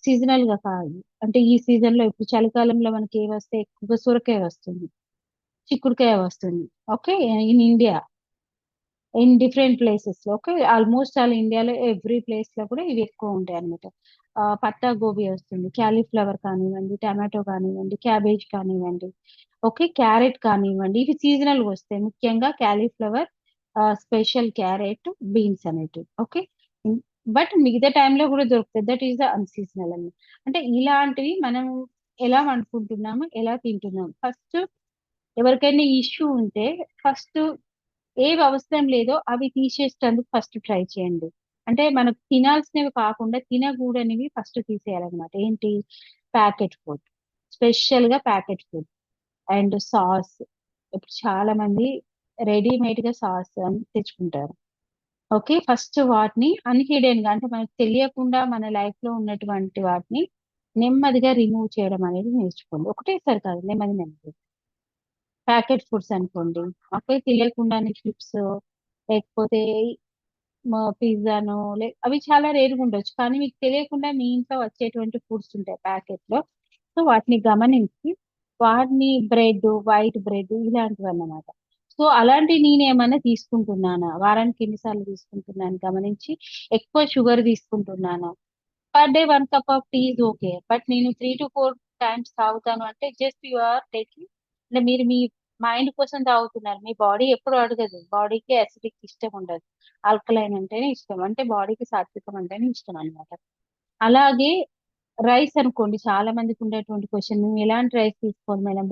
సీజనల్‌గా కాదు. అంటే ఈ సీజన్‌లో ఇప్పుడు చలికాలంలో మనకి ఏవొస్తాయి? ఎక్కువగా సొరకాయ వస్తుంది. చిక్కుడుకాయ వస్తుంది. Okay. In India. In different ప్లేసెస్‌లో ఓకే. ఆల్‌మోస్ట్ ఆల్ ఇండియాలో ఎవ్రీ ప్లేస్‌లో కూడా ఇవి ఎక్కువ ఉంటాయన్నమాట. పత్తా గోబీ వస్తుంది. కాలీఫ్లవర్ కానివ్వండి, టమాటో కానివ్వండి, క్యాబేజ్ కానివ్వండి, ఓకే. క్యారెట్ కానివ్వండి, ఇవి సీజనల్‌గా వస్తాయి. ముఖ్యంగా కాలీఫ్లవర్, స్పెషల్ క్యారెట్, బీన్స్ అనేటివి. ఓకే. హ్మ్. బట్ మిగతా టైమ్‌లో కూడా దొరుకుతాయి. దట్ ఈస్ ద అన్‌సీజనల్ అని. అంటే ఇలాంటివి మనం ఎలా వండుకుంటున్నాము, ఎలా తింటున్నాం. ఫస్ట్ ఎవరికైనా ఇష్యూ ఉంటే ఫస్ట్ ఏవి అవసరం లేదో అవి తీసేసేందుకు ఫస్ట్ ట్రై చేయండి. అంటే మనకు తినాల్సినవి కాకుండా తినకూడనివి ఫస్ట్ తీసేయాలన్నమాట. ఏంటి? Packet food. స్పెషల్‌గా ప్యాకెట్ ఫుడ్ అండ్ సాస్. ఇప్పుడు చాలా మంది రెడీమేడ్‌గా సాస్ అని తెచ్చుకుంటారు. ఓకే. ఫస్ట్ వాటిని అన్‌హిడెన్‌గా అంటే మనకు తెలియకుండా మన లైఫ్‌లో ఉన్నటువంటి వాటిని నెమ్మదిగా రిమూవ్ చేయడం అనేది నేర్చుకోండి. ఒకటేసారి కాదు నెమ్మది నెమ్మదిగా. ప్యాకెట్ ఫుడ్స్ అనుకోండి. అప్పుడే తెలియకుండానే చిప్స్ లేకపోతే పిజ్జానో అవి చాలా రేర్‌గా ఉండొచ్చు. కానీ మీకు తెలియకుండా మీ ఇంట్లో వచ్చేటువంటి ఫుడ్స్ ఉంటాయి ప్యాకెట్‌లో. సో, వాటిని గమనించి వాటిని వైట్ బ్రెడ్ ఇలాంటివన్నమాట. సో, అలాంటివి నేనేమన్నా తీసుకుంటున్నానా? వారానికి ఎన్ని సార్లు తీసుకుంటున్నాను గమనించి, ఎక్కువ షుగర్ తీసుకుంటున్నానా? Per day 1 cup of tea is okay. But నేను 3-4 టైమ్స్ తాగుతాను అంటే జస్ట్ యూ ఆర్ టేకింగ్ అంటే మీరు మీ మైండ్ కోసం తాగుతున్నారు. మీ బాడీ ఎప్పుడు అడగదు. బాడీకి అసిడిక్ ఇష్టం ఉండదు. ఆల్కలైన్ అంటేనే ఇష్టం. అంటే బాడీకి సాత్వికం అంటేనే ఇష్టం అన్నమాట. అలాగే రైస్ అనుకోండి చాలా మందికి ఉండేటువంటి క్వెషన్ మేము ఎలాంటి రైస్ తీసుకోవాలి మేడం?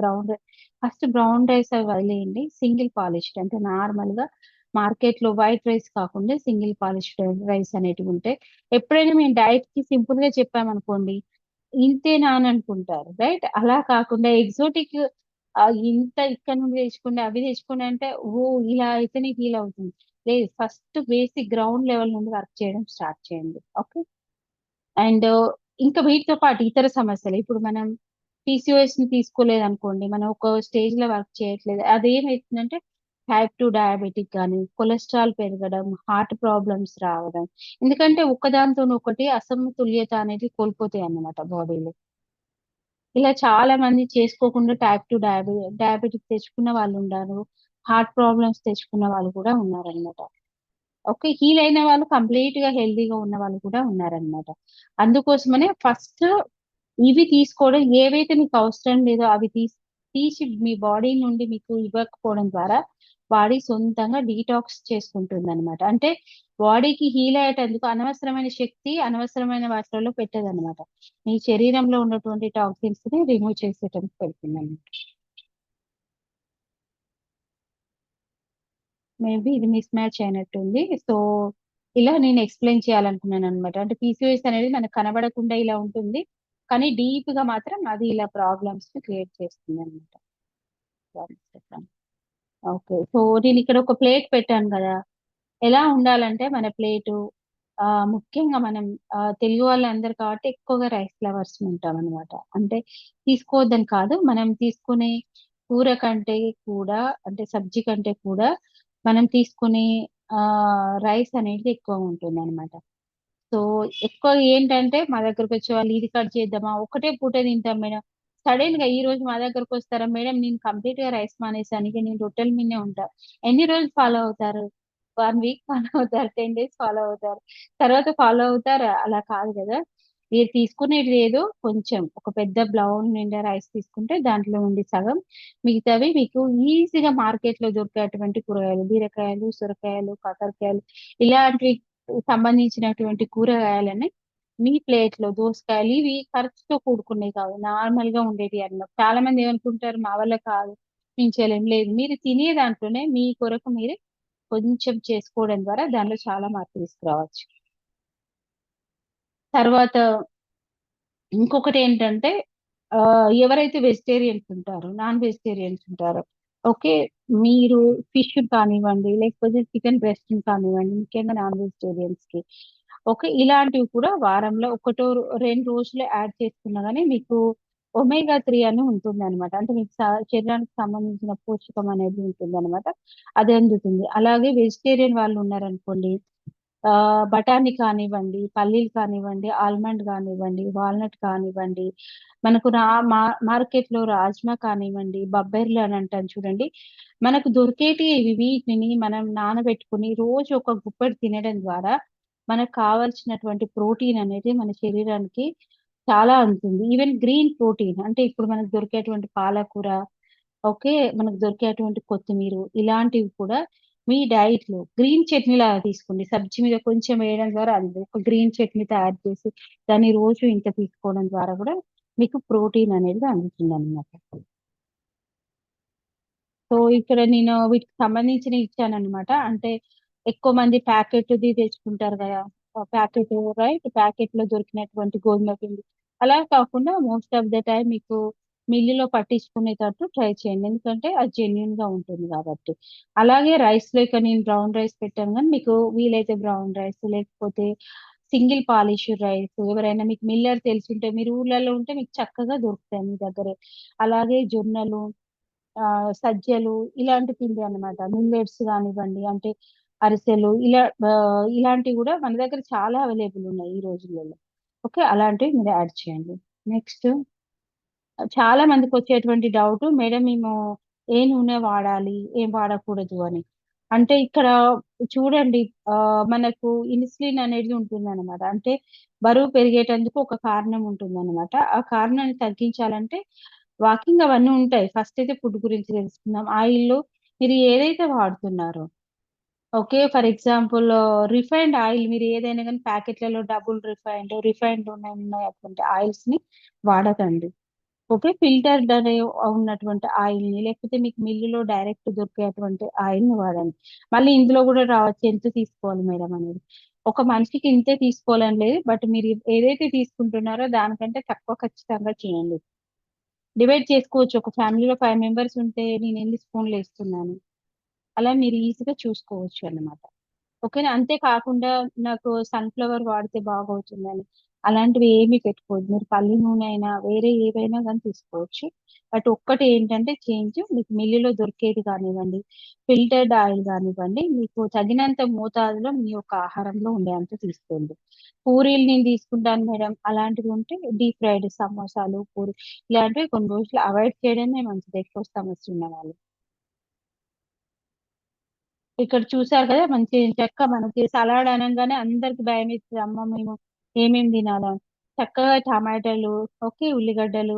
ఫస్ట్ బ్రౌన్ రైస్ అవి వదిలేయండి. సింగిల్ పాలిష్డ్ అంటే నార్మల్‌గా మార్కెట్‌లో వైట్ రైస్ కాకుండా సింగిల్ పాలిష్డ్ రైస్ అనేటివి ఉంటాయి. ఎప్పుడైనా మేము డైట్‌కి సింపుల్‌గా చెప్పామనుకోండి, ఇంతేనా అని అనుకుంటారు. రైట్? అలా కాకుండా ఎగ్జోటిక్ ఇంత ఇక్కడ నుండి తెచ్చుకోండి, అవి తెచ్చుకోండి అంటే, ఓహ్! ఇలా అయితేనే హీల్ అవుతుంది. లేదు ఫస్ట్ బేసిక్ గ్రౌండ్ లెవెల్ నుండి వర్క్ చేయడం స్టార్ట్ చేయండి. ఓకే. అండ్ ఇంకా వీటితో పాటు ఇతర సమస్యలు ఇప్పుడు మనం పీసీఓఎస్‌ని తీసుకోలేదనుకోండి, మనం ఒక స్టేజ్‌లో వర్క్ చేయట్లేదు. అదేమైతుందంటే టైప్ 2 డయాబెటిక్ గాని, కొలెస్ట్రాల్ పెరగడం, హార్ట్ ప్రాబ్లమ్స్ రావడం. ఎందుకంటే ఒకదానితోనొకటి అసమతుల్యత అనేది కోల్పోతాయన్నమాట బాడీలో. ఇలా చాలా మంది చేసుకోకుండా టైప్ 2 డయాబెటిక్ తెచ్చుకున్న వాళ్ళున్నారు. హార్ట్ ప్రాబ్లమ్స్ తెచ్చుకున్న వాళ్ళు కూడా ఉన్నారనమాట. ఓకే. హీల్ అయిన వాళ్ళు కంప్లీట్‌గా హెల్తీగా ఉన్న వాళ్ళు కూడా ఉన్నారనమాట. అందుకోసమనే ఫస్ట్ ఇవి తీసుకోవడం ఏవైతే మీకు అవసరం లేదో అవి తీసి మీ బాడీ నుండి మీకు ఇవ్వకపోవడం ద్వారా బాడీ సొంతంగా డీటాక్స్ చేసుకుంటుందనమాట. అంటే బాడీకి హీల్ అయ్యేటందుకు అనవసరమైన శక్తి అనవసరమైన వాటిలలో పెట్టదనమాట. మీ శరీరంలో ఉన్నటువంటి టాక్సిన్స్‌ని రిమూవ్ చేసేటందుకు పెడుతుందనమాట. మేబీ ఇది మిస్ మ్యాచ్ అయినట్టుంది. సో, ఇలా నేను ఎక్స్‌ప్లెయిన్ చేయాలనుకున్నాననమాట. అంటే పీసీఓఎస్ అనేది మనకు కనబడకుండా ఇలా ఉంటుంది. కానీ డీప్‌గా మాత్రం అది ఇలా ప్రాబ్లమ్స్‌ని క్రియేట్ చేస్తుందనమాట. ఓకే. సో, నేనిక్కడ ఒక ప్లేట్ పెట్టాను గదా! ఎలా ఉండాలంటే మన ప్లేటు ముఖ్యంగా మనం తెలుగు వాళ్ళందరూ కాబట్టి ఎక్కువగా రైస్ లవర్స్ ఉంటామనమాట. అంటే తీసుకోవద్దని కాదు. మనం తీసుకునే కూర కంటే కూడా అంటే సబ్జీ కంటే కూడా మనం తీసుకునే రైస్ అనేది ఎక్కువ ఉంటుందనమాట. సో, ఎక్కువ ఏంటంటే మా దగ్గరకొచ్చేవాళ్ళు ఇది కట్ చేద్దామా? ఒకటే పూట తింటాం మేడం. సడెన్‌గా ఈరోజు మా దగ్గరకొస్తారా? మేడం నేను కంప్లీట్‌గా రైస్ మానేసాను. ఇక నేను రొట్టెల మీదనే ఉంటా. ఎన్ని రోజులు ఫాలో అవుతారు? 1 వీక్ ఫాలో అవుతారు. 10 డేస్ ఫాలో అవుతారు. తర్వాత ఫాలో అవుతారా? అలా కాదు గదా! మీరు తీసుకునేది ఏదో కొంచెం ఒక పెద్ద బ్లౌన్ నిండా రైస్ తీసుకుంటే దాంట్లో నుండి సగం, మిగతావి మీకు ఈజీగా మార్కెట్లో దొరికేటువంటి కూరగాయలు, బీరకాయలు, సొరకాయలు, కాకరకాయలు ఇలాంటివి సంబంధించినటువంటి కూరగాయలని మీ ప్లేట్లో, దోసకాయలు ఇవి ఖర్చుతో కూడుకునేవి కావు, నార్మల్ గా ఉండేవి అన్నమాట. చాలా మంది ఏమనుకుంటారు, మా వల్ల కాదు, మేము చేయలేం. లేదు, మీరు తినే దాంట్లోనే మీ కొరకు మీరే కొంచెం చేసుకోవడం ద్వారా దానిలో చాలా మార్పు తీసుకురావచ్చు. తర్వాత ఇంకొకటి ఏంటంటే ఎవరైతే వెజిటేరియన్స్ ఉంటారో, నాన్ వెజిటేరియన్స్ ఉంటారో, ఓకే, మీరు ఫిష్ కానివ్వండి, లేకపోతే చికెన్ బ్రెస్ట్ కానివ్వండి, ముఖ్యంగా నాన్ వెజిటేరియన్స్ కి ఓకే, ఇలాంటివి కూడా వారంలో ఒకటో 2 రోజులు యాడ్ చేసుకున్నా కానీ మీకు ఒమేగా 3 అని ఉంటుంది అనమాట. అంటే మీకు శరీరానికి సంబంధించిన పోషకం అనేది ఉంటుంది అనమాట, అది అందుతుంది. అలాగే వెజిటేరియన్ వాళ్ళు ఉన్నారనుకోండి, బఠానీ కానివ్వండి, పల్లీలు కానివ్వండి, ఆల్మండ్ కానివ్వండి, వాల్నట్ కానివ్వండి, మనకు మార్కెట్లో రాజ్మా కానివ్వండి, బబ్బెర్లు అని అంటాం చూడండి, మనకు దొరికేటి వీటిని మనం నానబెట్టుకుని రోజు ఒక గుప్పెడు తినడం ద్వారా మనకు కావాల్సినటువంటి ప్రోటీన్ అనేది మన శరీరానికి చాలా ఉంటుంది. ఈవెన్ గ్రీన్ ప్రోటీన్ అంటే ఇప్పుడు మనకు దొరికేటువంటి పాలకూర, ఓకే, మనకు దొరికేటువంటి కొత్తిమీర ఇలాంటివి కూడా మీ డైట్ లో గ్రీన్ చట్నీ లాగా తీసుకోండి. సబ్జీ మీద కొంచెం వేయడం ద్వారా అది ఒక గ్రీన్ చట్నీ తయారు చేసి దాన్ని రోజు ఇంత తీసుకోవడం ద్వారా కూడా మీకు ప్రోటీన్ అనేది అందుతుంది అనమాట. సో ఇక్కడ నేను వీటికి సంబంధించిన ఇచ్చానన్నమాట. అంటే ఎక్కువ మంది ప్యాకెట్ది తెచ్చుకుంటారు కదా, ప్యాకెట్, రైట్, ప్యాకెట్ లో దొరికినటువంటి గోధుమ పిండి. అలా కాకుండా మోస్ట్ ఆఫ్ ద టైం మీకు మిల్లులో పట్టించుకునేటట్టు ట్రై చేయండి, ఎందుకంటే అది జెన్యున్ గా ఉంటుంది కాబట్టి. అలాగే రైస్ లో ఇక నేను బ్రౌన్ రైస్ పెట్టాను, కానీ మీకు వీలైతే బ్రౌన్ రైస్, లేకపోతే సింగిల్ పాలిష్ రైస్, ఎవరైనా మీకు మిల్లర్ తెలిసి మీరు ఊర్లలో ఉంటే మీకు చక్కగా దొరుకుతాయి మీ దగ్గరే. అలాగే జొన్నలు, సజ్జలు ఇలాంటి పిండి అన్నమాట, మిల్లెట్స్ కానివ్వండి, అంటే అరిసెలు ఇలా ఇలాంటివి కూడా మన దగ్గర చాలా అవైలబుల్ ఉన్నాయి ఈ రోజులలో. ఓకే, అలాంటివి మీరు యాడ్ చేయండి. నెక్స్ట్, చాలా మందికి వచ్చేటువంటి డౌట్, మేడం మేము ఏ నూనె వాడాలి, ఏం వాడకూడదు అని. అంటే ఇక్కడ చూడండి, మనకు ఇన్సులిన్ అనేది ఉంటుంది అనమాట. అంటే బరువు పెరిగేటందుకు ఒక కారణం ఉంటుంది అనమాట. ఆ కారణాన్ని తగ్గించాలంటే వాకింగ్ అవన్నీ ఉంటాయి. ఫస్ట్ అయితే ఫుడ్ గురించి తెలుసుకుందాం. ఆయిల్ మీరు ఏదైతే వాడుతున్నారో, okay, for example refined oil, మీరు ఏదైనా కానీ ప్యాకెట్లలో డబుల్ రిఫైన్డ్ ఉన్నటువంటి ఆయిల్స్ ని వాడకండి. ఓకే, ఫిల్టర్డ్ అనే ఉన్నటువంటి ఆయిల్ ని, లేకపోతే మీకు మిల్లులో డైరెక్ట్ దొరికేటువంటి ఆయిల్ ని వాడండి. మళ్ళీ ఇందులో కూడా రావచ్చు ఎంత తీసుకోవాలి మేడం అనేది. ఒక మనిషికి ఇంతే తీసుకోవాలని లేదు, బట్ మీరు ఏదైతే తీసుకుంటున్నారో దానికంటే తక్కువ ఖచ్చితంగా చేయండి. డివైడ్ చేసుకోవచ్చు. ఒక ఫ్యామిలీలో 5 మెంబర్స్ ఉంటే నేను ఎన్ని స్పూన్లు వేస్తున్నాను, అలా మీరు ఈజీగా చూసుకోవచ్చు అన్నమాట. ఓకేనా, అంతేకాకుండా నాకు సన్ఫ్లవర్ వాడితే బాగవుతుందని అలాంటివి ఏమీ పెట్టుకోవద్దు. మీరు పల్లి నూనె అయినా వేరే ఏవైనా కానీ తీసుకోవచ్చు. బట్ ఒక్కటి ఏంటంటే చేంజ్, మీకు మిల్లులో దొరికేది కానివ్వండి, ఫిల్టర్డ్ ఆయిల్ కానివ్వండి, మీకు తగినంత మోతాదులో మీ యొక్క ఆహారంలో ఉండేంత తీసుకోండి. పూరీలు నేను తీసుకుంటాను మేడం అలాంటివి ఉంటే డీప్ ఫ్రైడ్ సమోసాలు, పూరి ఇలాంటివి కొన్ని రోజులు అవాయిడ్ చేయడమే మంచిది, ఎక్కువ సమస్య ఉన్న వాళ్ళు. ఇక్కడ చూసారు కదా, మంచి చెక్క మనకి సలాడ్ అనగానే అందరికి భయం వేస్తుంది, అమ్మ మేము ఏమేమి తినాలని. చక్కగా టమాటాలు, ఓకే, ఉల్లిగడ్డలు,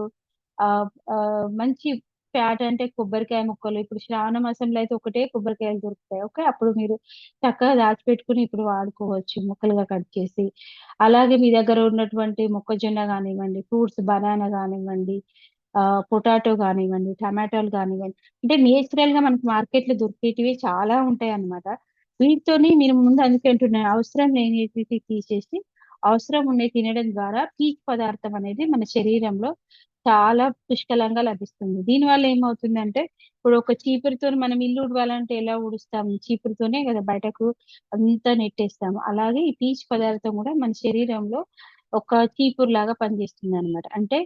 ఆ ఆ, మంచి ఫ్యాట్ అంటే కొబ్బరికాయ ముక్కలు. ఇప్పుడు శ్రావణ మాసంలో అయితే ఒకటే కొబ్బరికాయలు దొరుకుతాయి. ఓకే, అప్పుడు మీరు చక్కగా దాచిపెట్టుకుని ఇప్పుడు వాడుకోవచ్చు ముక్కలుగా కట్ చేసి. అలాగే మీ దగ్గర ఉన్నటువంటి మొక్కజొన్న కానివ్వండి, ఫ్రూట్స్, బనానా కానివ్వండి, పొటాటో కానివ్వండి, టమాటాలు కానివ్వండి, అంటే నేచురల్ గా మనకి మార్కెట్ లో దొరికేటివి చాలా ఉంటాయి అన్నమాట. వీటితోని మీరు ముందు అందుకే అంటున్నాను, అవసరం లేని తీసేసి అవసరం ఉన్నవి తినడం ద్వారా పీచు పదార్థం అనేది మన శరీరంలో చాలా పుష్కలంగా లభిస్తుంది. దీనివల్ల ఏమవుతుందంటే, ఇప్పుడు ఒక చీపురుతో మనం ఇల్లు ఉడవాలంటే ఎలా ఊడుస్తాం, చీపురుతోనే కదా బయటకు అంతా నెట్టేస్తాము. అలాగే ఈ పీచు పదార్థం కూడా మన శరీరంలో ఒక చీపురు లాగా పనిచేస్తుంది అనమాట. అంటే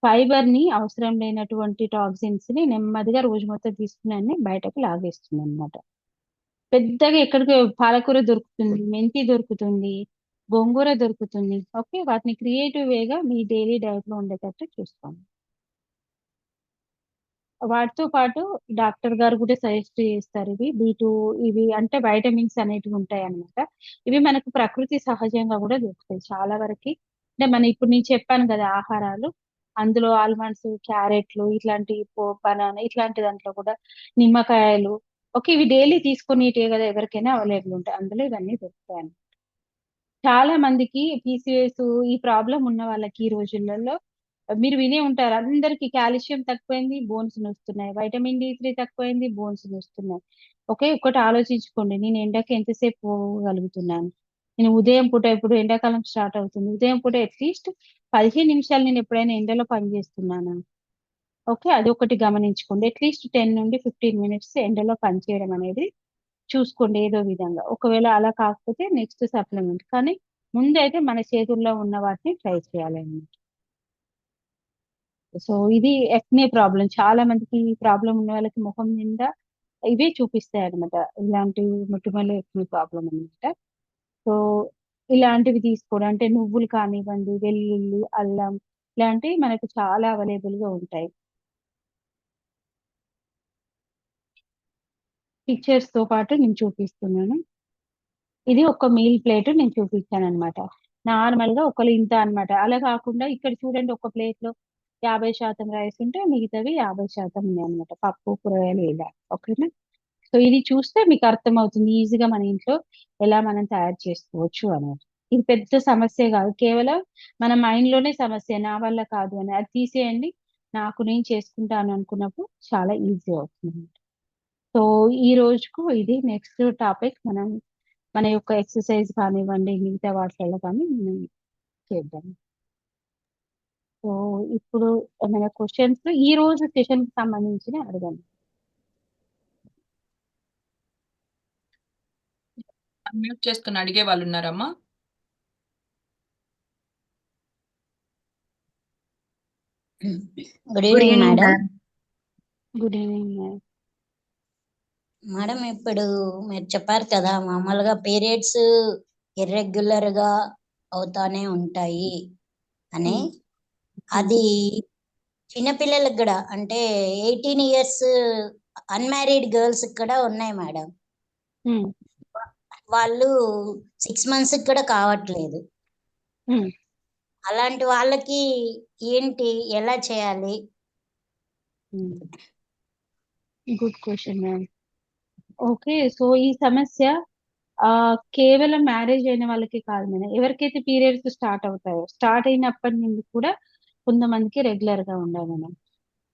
ఫైబర్ ని, అవసరం లేనటువంటి టాక్సిన్స్ ని నెమ్మదిగా రోజు మొత్తం తీసుకుని బయటకు లాగేస్తుంది అనమాట. పెద్దగా ఎక్కడికి పాలకూర దొరుకుతుంది, మెంతి దొరుకుతుంది, గోంగూర దొరుకుతుంది. ఓకే, వాటిని క్రియేటివ్ వేగా మీ డైలీ డైట్ లో ఉండేటట్టు చూసుకోండి. వాటితో పాటు డాక్టర్ గారు కూడా సజెస్ట్ చేస్తారు, ఇవి B2, ఇవి అంటే వైటమిన్స్ అనేటివి ఉంటాయి అన్నమాట. ఇవి మనకు ప్రకృతి సహజంగా కూడా దొరుకుతాయి చాలా వరకు. అంటే మన ఇప్పుడు నేను చెప్పాను కదా ఆహారాలు, అందులో ఆల్మండ్స్, క్యారెట్లు, ఇట్లాంటి బనానా ఇట్లాంటి దాంట్లో కూడా నిమ్మకాయలు. ఓకే, ఇవి డైలీ తీసుకునేటివే కదా, ఎవరికైనా అవైలబుల్ ఉంటాయి, అందులో ఇవన్నీ దొరుకుతాయి. చాలా మందికి పీసీఓఎస్ ఈ ప్రాబ్లం ఉన్న వాళ్ళకి ఈ రోజులలో మీరు వినే ఉంటారు, అందరికి కాల్షియం తక్కువైంది, బోన్స్ నొస్తున్నాయి, వైటమిన్ D3 తక్కువైంది, బోన్స్ నొస్తున్నాయి. ఒకే ఒకటి ఆలోచించుకోండి, నేను ఎండకి ఎంతసేపు పోగలుగుతున్నాను. నేను ఉదయం పూట, ఇప్పుడు ఎండాకాలం స్టార్ట్ అవుతుంది, ఉదయం పూట అట్లీస్ట్ 15 నిమిషాలు నేను ఎప్పుడైనా ఎండలో పని చేస్తున్నానా? ఓకే, అది ఒకటి గమనించుకోండి. అట్లీస్ట్ 10 నుండి 15 మినిట్స్ ఎండలో పని చేయడం అనేది చూసుకోండి ఏదో విధంగా. ఒకవేళ అలా కాకపోతే నెక్స్ట్ సప్లిమెంట్, కానీ ముందైతే మన చేతుల్లో ఉన్న వాటిని ట్రై చేయాలండి. సో ఇది ఎక్నే ప్రాబ్లం, చాలా మందికి ఈ ప్రాబ్లం ఉన్న వాళ్ళకి ముఖం నిండా ఇవే చూపిస్తాయి అనమాట, ఇలాంటి మొటిమలు ఎక్నే ప్రాబ్లం అనమాట. సో ఇలాంటివి తీసుకోవడం అంటే నువ్వులు కానివ్వండి, వెల్లుల్లి, అల్లం ఇలాంటివి మనకు చాలా అవైలబుల్ గా ఉంటాయి. పిక్చర్స్ తో పాటు నేను చూపిస్తున్నాను. ఇది ఒక మీల్ ప్లేట్ నేను చూపించాను అనమాట. నార్మల్ గా ఒకళ్ళు ఇంత అన్నమాట. అలా కాకుండా ఇక్కడ చూడండి, ఒక ప్లేట్ లో 50% రైస్ ఉంటే మిగతావి 50% ఉన్నాయి అనమాట, పప్పు, కూరగాయలు ఇలా. ఓకేనా? సో ఇది చూస్తే మీకు అర్థమవుతుంది ఈజీగా మన ఇంట్లో ఎలా మనం తయారు చేసుకోవచ్చు అనేది. ఇది పెద్ద సమస్య కాదు, కేవలం మన మైండ్ లోనే సమస్య, నా వల్ల కాదు అని. అది తీసేయండి, నాకు నేను చేసుకుంటాను అనుకున్నప్పుడు చాలా ఈజీ అవుతుంది. సో ఈ రోజుకు ఇది. నెక్స్ట్ టాపిక్ మనం మన యొక్క ఎక్సర్సైజ్ కానివ్వండి, మిగతా వాటిల్లో కానీ మనం చేద్దాం. సో ఇప్పుడు ఏమైనా క్వశ్చన్స్ ఈ రోజు సెషన్ కి సంబంధించిన అడగండి. మ్యూట్ చేసుకుని అడిగే వాళ్ళు ఉన్నారమ్మా? Good evening madam. Good evening ma'am. Madam, ఇప్పుడు మీరు చెప్పారు కదా, మామూలుగా పీరియడ్స్ ఇర్రెగ్యులర్ గా అవుతానే ఉంటాయి అని. అది చిన్నపిల్లలకు కూడా, అంటే 18 ఇయర్స్ అన్మ్యారీడ్ గర్ల్స్ కూడా ఉన్నాయి మేడం. వాళ్ళు 6 months కూడా కావట్లేదు. అలాంటి వాళ్ళకి ఏంటి, ఎలా చేయాలి? Good question ma'am. Okay, so ఈ సమస్య కేవలం మ్యారేజ్ అయిన వాళ్ళకి కాదు మేడం, ఎవరికైతే పీరియడ్స్ స్టార్ట్ అవుతాయో, స్టార్ట్ అయినప్పటి నుండి కూడా కొంతమందికి రెగ్యులర్ గా ఉండాలి మేడం.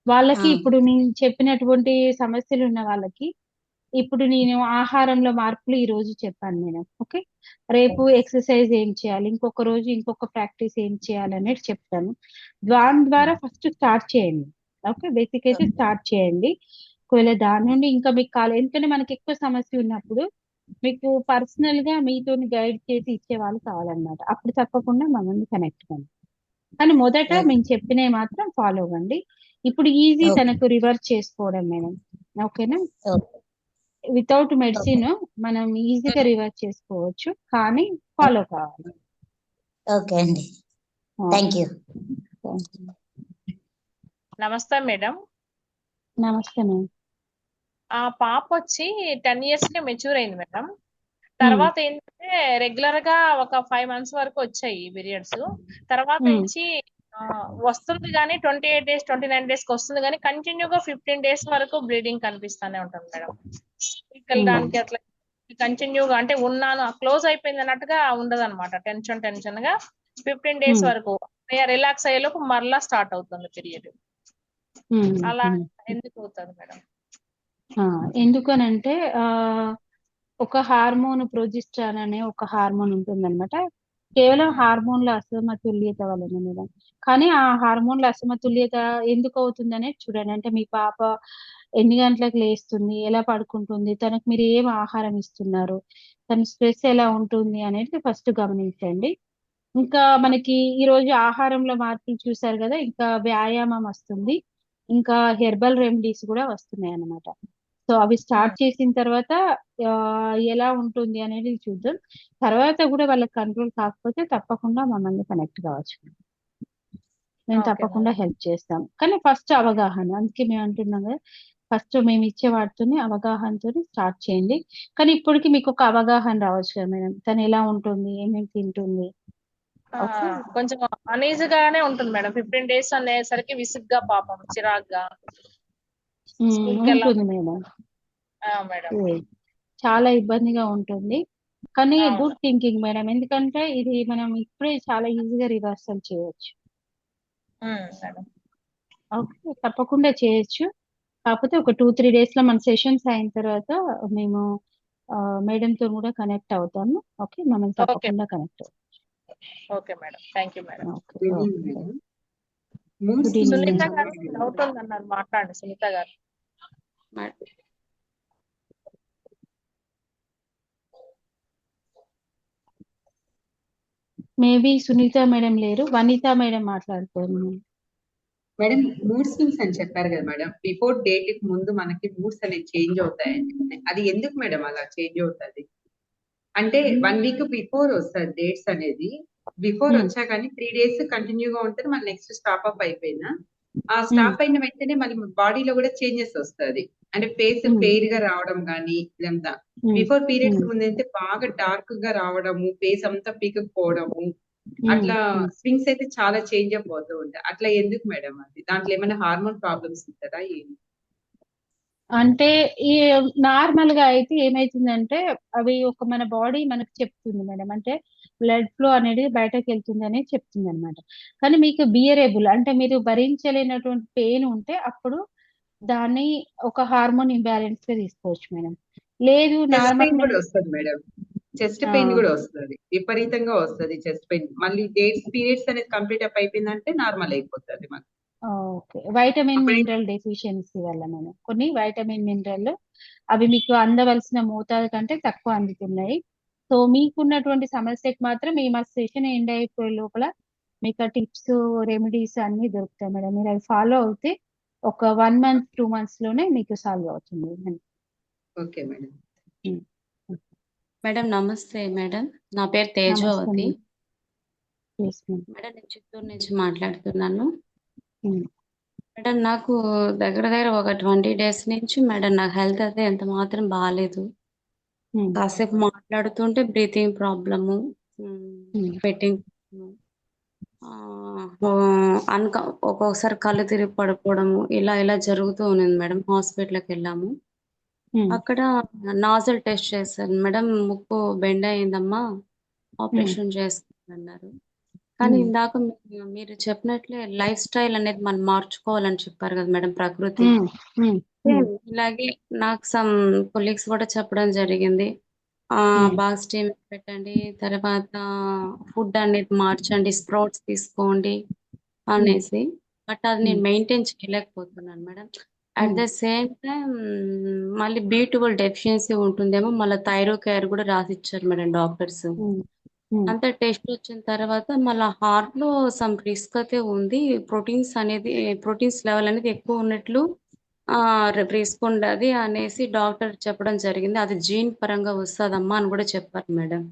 వాళ్ళకి ఇప్పుడు నేను చెప్పినటువంటి సమస్యలు ఉన్న వాళ్ళకి ఇప్పుడు నేను ఆహారంలో మార్పులు ఈ రోజు చెప్పాను మేడం. ఓకే, రేపు ఎక్సర్సైజ్ ఏం చేయాలి, ఇంకొక రోజు ఇంకొక ప్రాక్టీస్ ఏం చేయాలి అనేది చెప్తాను. దాని ద్వారా ఫస్ట్ స్టార్ట్ చేయండి. ఓకే, బేసిక్ అయితే స్టార్ట్ చేయండి. ఒకవేళ దాని నుండి ఇంకా మీకు కాలేదు, ఎందుకంటే మనకి ఎక్కువ సమస్య ఉన్నప్పుడు మీకు పర్సనల్ గా మీతో గైడ్ చేసి ఇచ్చే వాళ్ళు కావాలన్నమాట, అప్పుడు తప్పకుండా మమ్మల్ని కనెక్ట్ కండి. కానీ మొదట మేము చెప్పినవి మాత్రం ఫాలో అవ్వండి. ఇప్పుడు ఈజీ తనకు రివర్స్ చేసుకోవడం మేడం. ఓకేనా? వితౌట్ మెడిసిన్ మనం ఈజీగా రివర్స్ చేసుకోవచ్చు, కానీ ఫాలో కావాలి. ఓకే అండి, థ్యాంక్ యూ. నమస్తే మేడం. నమస్తే మేడం. ఆ పాప వచ్చి 10 years కి మెచ్యూర్ అయింది మేడం. తర్వాత ఏంటంటే రెగ్యులర్ గా ఒక 5 months వరకు వచ్చాయి పీరియడ్స్. తర్వాత నుంచి వస్తుంది కానీ 28 days 29 days కి వస్తుంది కానీ కంటిన్యూగా 15 days వరకు బ్లీడింగ్ కనిపిస్తానే ఉంటుంది మేడం. దానికి అట్లా కంటిన్యూగా అంటే ఉన్నాను క్లోజ్ అయిపోయింది అన్నట్టుగా ఉండదు అనమాట, టెన్షన్ గా 15 days వరకు రిలాక్స్ అయ్యేలోపు మరలా స్టార్ట్ అవుతుంది పీరియడ్. అలా ఎందుకు అవుతుంది మేడం? ఎందుకనంటే ఒక హార్మోన్ ప్రొజెస్టరాన్ అనే ఒక హార్మోన్ ఉంటుందన్నమాట, కేవలం హార్మోన్ల అసమతుల్యత వలన మేడం. కానీ ఆ హార్మోన్ల అసమతుల్యత ఎందుకు అవుతుందనే చూడండి. అంటే మీ పాప ఎన్ని గంటలకు లేస్తుంది, ఎలా పడుకుంటుంది, తనకు మీరు ఏం ఆహారం ఇస్తున్నారు, తన స్ట్రెస్ ఎలా ఉంటుంది అనేది ఫస్ట్ గమనించండి. ఇంకా మనకి ఈ రోజు ఆహారంలో మార్పులు చూసారు కదా, ఇంకా వ్యాయామం వస్తుంది, ఇంకా హెర్బల్ రెమెడీస్ కూడా వస్తున్నాయి అన్నమాట. సో అవి స్టార్ట్ చేసిన తర్వాత ఎలా ఉంటుంది అనేది చూద్దాం. తర్వాత కూడా వాళ్ళకి కంట్రోల్ కాకపోతే తప్పకుండా మమ్మల్ని కనెక్ట్ కావచ్చు, మేము తప్పకుండా హెల్ప్ చేస్తాం. కానీ ఫస్ట్ అవగాహన, అందుకే మేము అంటున్నాం కదా, ఫస్ట్ మేము ఇచ్చే వాటితోనే అవగాహనతో స్టార్ట్ చేయండి. కానీ ఇప్పటికి మీకు ఒక అవగాహన రావచ్చు కదా మేడం, తను ఎలా ఉంటుంది, ఏమేమి తింటుంది, ఓకే కొంచెం అనీజీగానే ఉంటుంది మేడం. 15 డేస్ అనేసరికి విసుగ్గా, పాపం చిరాగ్గా స్కూల్కి వెళ్ళాలి. ఉంటుంది మేడం. మేడం. చాలా ఇబ్బందిగా ఉంటుంది. కానీ అవును. Good thinking madam. ఎందుకంటే ఇది మనం ఇప్పుడే చాలా ఈజీగా రివర్సల్ చేయొచ్చు. మేడం. ఓకే, తప్పకుండా చేయొచ్చు. కాకపోతే ఒక 2-3 డేస్ లో మన సెషన్స్ అయిన తర్వాత మేము మేడంతో కూడా కనెక్ట్ అవుతాము. ఓకే, మనం ఓకే. తప్పకుండా కనెక్ట్ అవుతాం. Okay madam. Thank you madam. Okay good okay evening madam. Mood good swings evening Sunitha madam. గారు డౌట్ ఉందన్నారు, మాట్లాడండి సునీత గారు. మేబీ సునీత మేడం లేరు, వనిత మేడం మాట్లాడుతారు. మేడం, మూడ్ స్వింగ్స్ అని చెప్పారు కదా మేడం. బిఫోర్ డేట్ కి ముందు మనకి మూడ్స్ అనేవి చేంజ్ అవుతాయండి. అది ఎందుకు మేడం అలా చేంజ్ అవుతుంది? అంటే 1 వీక్ బిఫోర్ వస్తుంది డేట్స్ అనేది. బిఫోర్ వచ్చా కానీ 3 డేస్ కంటిన్యూగా ఉంటుంది, మళ్ళీ నెక్స్ట్ స్టాప్ అప్ అయిపోయినా ఆ స్టాప్ అయిన వెంటనే మళ్ళీ బాడీలో కూడా చేంజెస్ వస్తుంది. అంటే ఫేస్ ఫెయిర్ గా రావడం కానీ ఇదంతా. బిఫోర్ పీరియడ్స్ ముందు అయితే బాగా డార్క్ గా రావడము, ఫేస్ అంతా పీకపోవడము, అట్లా స్వింగ్స్ అయితే చాలా చేంజ్ అప్ అవుతూ ఉంటాయి. అట్లా ఎందుకు మేడం? అది దాంట్లో ఏమైనా హార్మోన్ ప్రాబ్లమ్స్ ఉంటుందా ఏంటి? అంటే ఈ నార్మల్ గా అయితే ఏమైతుందంటే అవి ఒక మన బాడీ మనకు చెప్తుంది మేడం. అంటే బ్లడ్ ఫ్లో అనేది బయటకు వెళ్తుంది అనేది చెప్తుంది అనమాట. కానీ మీకు బియరేబుల్ అంటే మీరు భరించలేనటువంటి పెయిన్ ఉంటే అప్పుడు దాన్ని ఒక హార్మోన్ ఇంబ్యాలెన్స్ గా తీసుకోవచ్చు మేడం. లేదు చెస్ట్ నార్మల్ పెయిన్ కూడా వస్తుంది మేడం. చెస్ట్ పెయిన్ కూడా వస్తుంది, విపరీతంగా వస్తుంది చెస్ట్ పెయిన్. మళ్ళీ డేట్స్ పీరియడ్స్ అనేది కంప్లీట్ అప్ అయిపోయిందంటే నార్మల్ అయిపోతుంది మనకి. ఓకే, వైటమిన్ అప్పుడే మినరల్ డెఫిషియన్సీ వల్ల మేడం. కొన్ని వైటమిన్ మినరల్ అవి మీకు అందవలసిన మోతాదు కంటే తక్కువ అందుతున్నాయి. సో మీకున్నటువంటి సమస్యకి మాత్రం ఈ మా సెషన్ ఎండ్ అయిపోయే లోపల మీకు ఆ టిప్స్ రెమెడీస్ అన్ని దొరుకుతాయి మేడం. మీరు అవి ఫాలో అవుతే ఒక 1 month 2 months లోనే మీకు సాల్వ్ అవుతుంది. Okay madam. మేడం నమస్తే మేడం. నా పేరు నమస్తే తేజవతి. అండి. Yes, ma'am. మేడం నేను చిత్తూరు నుంచి మాట్లాడుతున్నాను. Hmm. మేడం నాకు దగ్గర దగ్గర ఒక 20 days నుంచి మేడం నాకు హెల్త్ అయితే ఎంత మాత్రం బాగాలేదు. Hmm. కాసేపు మాట్లాడుతుంటే బ్రీతింగ్ ప్రాబ్లము, పెట్టింగ్ ఒక్కొక్కసారి కళ్ళు తిరిగి పడిపోవడము ఇలా ఇలా జరుగుతూ ఉన్నది మేడం. హాస్పిటల్కి వెళ్ళాము. Hmm. అక్కడ నాజల్ టెస్ట్ చేశారు మేడం. ముక్కు బెండ్ అయిందమ్మా, ఆపరేషన్ చేసుకోవాలన్నారు. కానీ ఇందాక మీరు చెప్పినట్లే లైఫ్ స్టైల్ అనేది మనం మార్చుకోవాలని చెప్పారు కదా మేడం. ప్రకృతి ఇలాగే నాకు సమ్ కొలీగ్స్ కూడా చెప్పడం జరిగింది. బాగా స్టీమ్ పెట్టండి, తర్వాత ఫుడ్ అనేది మార్చండి, స్ప్రౌట్స్ తీసుకోండి అనేసి. బట్ అది నేను మెయింటైన్ చేయలేకపోతున్నాను madam. At the same time మళ్ళీ B12 డెఫిషియన్సీ ఉంటుందేమో, మళ్ళీ థైరో కేర్ కూడా రాసిచ్చారు మేడం డాక్టర్స్. అంత టెస్ట్ వచ్చిన తర్వాత మళ్ళీ హార్ట్ లో సమ్ రిస్క్ అయితే ఉంది. ప్రోటీన్స్ లెవెల్ అనేది ఎక్కువ ఉన్నట్లు రిస్క్ ఉండదు అనేసి డాక్టర్ చెప్పడం జరిగింది. అది జీన్ పరంగా వస్తుందమ్మా అని కూడా చెప్పారు మేడం.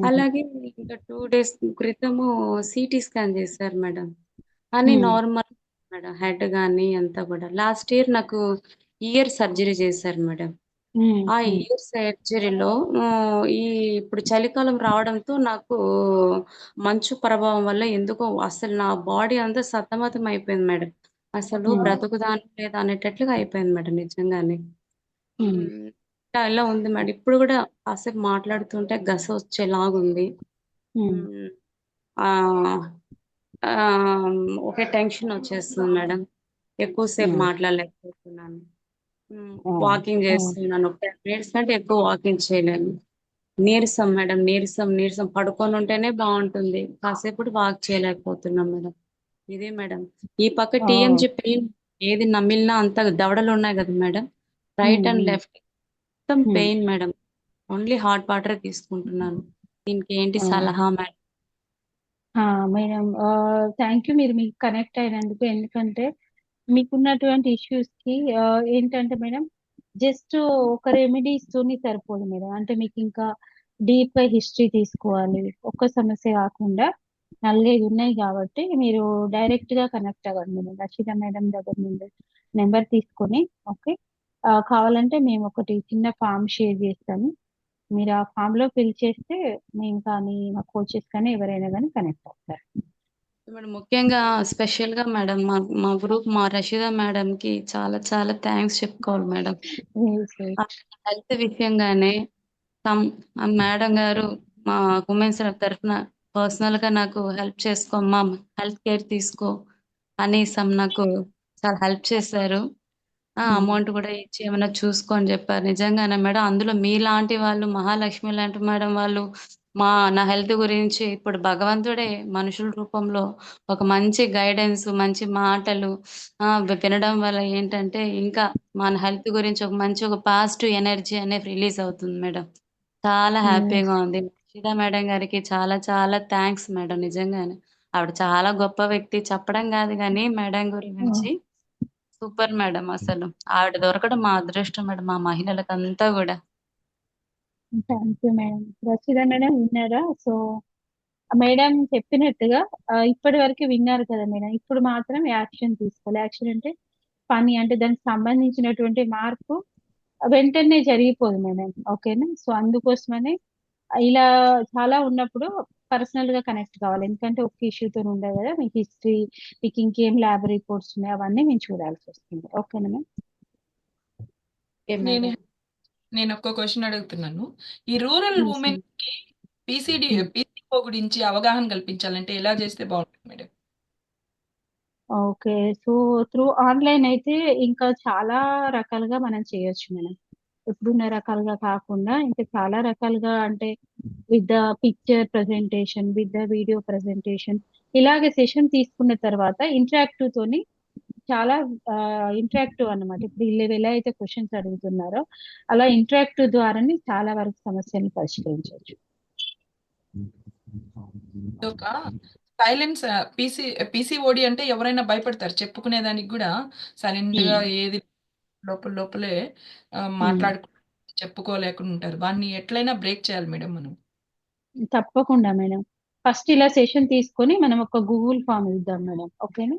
అలాగే ఇంకా 2 days క్రితము సిటీ స్కాన్ చేశారు మేడం. అని నార్మల్ మేడం, హెడ్ కానీ అంతా కూడా. లాస్ట్ ఇయర్ నాకు ఇయర్ సర్జరీ చేశారు మేడం. ఆ ఇయర్ సర్జరీలో ఇప్పుడు చలికాలం రావడంతో నాకు మంచు ప్రభావం వల్ల ఎందుకో అసలు నా బాడీ అంతా సతమతం అయిపోయింది మేడం. అసలు బ్రతుకుదాని లేదా అనేటట్లుగా అయిపోయింది మేడం నిజంగానే. ఇలా ఉంది మేడం. ఇప్పుడు కూడా కాసేపు మాట్లాడుతుంటే గస వచ్చేలాగుంది. ఆ ఆ, ఒకే టెన్షన్ వచ్చేస్తుంది మేడం. ఎక్కువసేపు మాట్లాడలేకపోతున్నాను. వాకింగ్ చేస్తున్నాను. ఒక 10 minutes కంటే ఎక్కువ వాకింగ్ చేయలేను. నీరసం మేడం, నీరసం పడుకొని ఉంటేనే బాగుంటుంది. కాసేపు వాక్ చేయలేకపోతున్నాం మేడం. ఇదే మేడం. ఈ పక్క TMG పెయిన్ ఏది నమిలినా అంత దవడలు ఉన్నాయి కదా మేడం. రైట్ అండ్ లెఫ్ట్ మొత్తం pain madam. Only hot water తీసుకుంటున్నాను. దీనికి ఏంటి సలహా మేడం? మేడం, థ్యాంక్ యూ మీరు మీకు కనెక్ట్ అయినందుకు. ఎందుకంటే మీకున్నటువంటి ఇష్యూస్ కి ఏంటంటే మేడం, జస్ట్ ఒక రెమెడీస్ తోని సరిపోదు మేడం. అంటే మీకు ఇంకా డీప్ గా హిస్టరీ తీసుకోవాలి. ఒక్క సమస్య కాకుండా 4-5 ఉన్నాయి కాబట్టి మీరు డైరెక్ట్ గా కనెక్ట్ అవ్వండి మేడం. రషిద మేడం దగ్గర నుండి నెంబర్ తీసుకొని. ఓకే, కావాలంటే మేము ఒకటి చిన్న ఫామ్ షేర్ చేస్తాము. మీరు ఆ ఫామ్ లో ఫిల్ చేస్తే మేము కానీ మా కోచెస్ కానీ ఎవరైనా కానీ కనెక్ట్ అవుతారు. మేడం ముఖ్యంగా స్పెషల్‌గా మేడం మా గ్రూప్ మా రషీదా మేడంకి చాలా చాలా థ్యాంక్స్ చెప్పుకోవాలి మేడం. హెల్త్ విషయంగానే మేడం గారు మా ఉమెన్స్ తరఫున పర్సనల్‌గా నాకు హెల్ప్ చేసుకోమ్మా, హెల్త్ కేర్ తీసుకో అని నాకు చాలా హెల్ప్ చేశారు. అమౌంట్ కూడా ఇచ్చి ఏమన్నా చూసుకో అని చెప్పారు. నిజంగానే మేడం అందులో మీలాంటి వాళ్ళు మహాలక్ష్మి లాంటి మేడం వాళ్ళు నా హెల్త్ గురించి ఇప్పుడు భగవంతుడే మనుషుల రూపంలో ఒక మంచి గైడెన్స్, మంచి మాటలు వినడం వల్ల ఏంటంటే ఇంకా మన హెల్త్ గురించి ఒక పాజిటివ్ ఎనర్జీ అనేది రిలీజ్ అవుతుంది మేడం. చాలా హ్యాపీగా ఉంది. రషీదా మేడం గారికి చాలా చాలా థాంక్స్ మేడం నిజంగానే. ఆవిడ చాలా గొప్ప వ్యక్తి చెప్పడం గాదు గానీ మేడం గురించి సూపర్ మేడం అసలు. ఆవిడ దొరకడం మా అదృష్టం మేడం మా మహిళలకంతా గూడా. Thank you madam. Rachitha madam విన్నారా? సో మేడం చెప్పినట్టుగా ఇప్పటి వరకు విన్నారు కదా మేడం. ఇప్పుడు మాత్రం యాక్షన్ తీసుకోవాలి. యాక్షన్ అంటే పని అంటే దానికి సంబంధించినటువంటి మార్పు వెంటనే జరిగిపోదు మేడం. ఓకేనా? సో అందుకోసమనే ఇలా చాలా ఉన్నప్పుడు పర్సనల్ గా కనెక్ట్ కావాలి. ఎందుకంటే ఒక ఇష్యూతో ఉండదు కదా. మీకు హిస్టరీ, మీకు ఇంకేం ల్యాబ్ రిపోర్ట్స్ ఉన్నాయి అవన్నీ మేము చూడాల్సి వస్తుంది. ఓకేనా మేడం? ఓకే నేను మేడం. నేను ఒక్క క్వశ్చన్ అడుగుతున్నాను. ఈ రూరల్ Yes, ఉమెన్ ma'am. కి పీసీడీ Hmm. పీసీఓ గురించి అవగాహన కల్పించాలంటే ఎలా చేస్తే బాగుంటుంది madam? Okay. So through online అయితే ఇంకా చాలా రకాలుగా మనం చేయొచ్చు మేడం. ఇప్పుడున్న రకాలుగా కాకుండా ఇంకా చాలా రకాలుగా అంటే with the picture presentation, with the video presentation ఇలాగే సెషన్ తీసుకున్న తర్వాత ఇంటరాక్టివ్ తోని చాలా ఇంటరాక్టివ్ అన్నమాట. ఇప్పుడు వీళ్ళు ఎలా అయితే క్వశ్చన్స్ అడుగుతున్నారో అలా ఇంటరాక్టివ్ ద్వారానే చాలా వరకు సమస్యలను పరిష్కరించవచ్చు. ఒక సైలెన్స్ పీసీఓడి అంటే ఎవరైనా భయపడతారు. చెప్పుకునే దానికి గూడా సైలెంట్ గా ఏది లోపలే మాట్లాడుకు చెప్పుకోలేకుండా ఉంటారు. వాన్ని ఎట్లైనా బ్రేక్ చేయాలి మేడం మనం. తప్పకుండా మేడం. ఫస్ట్ ఇలా సెషన్ తీసుకొని మనం ఒక గూగుల్ ఫామ్ ఇద్దాం మేడం. ఓకేనా?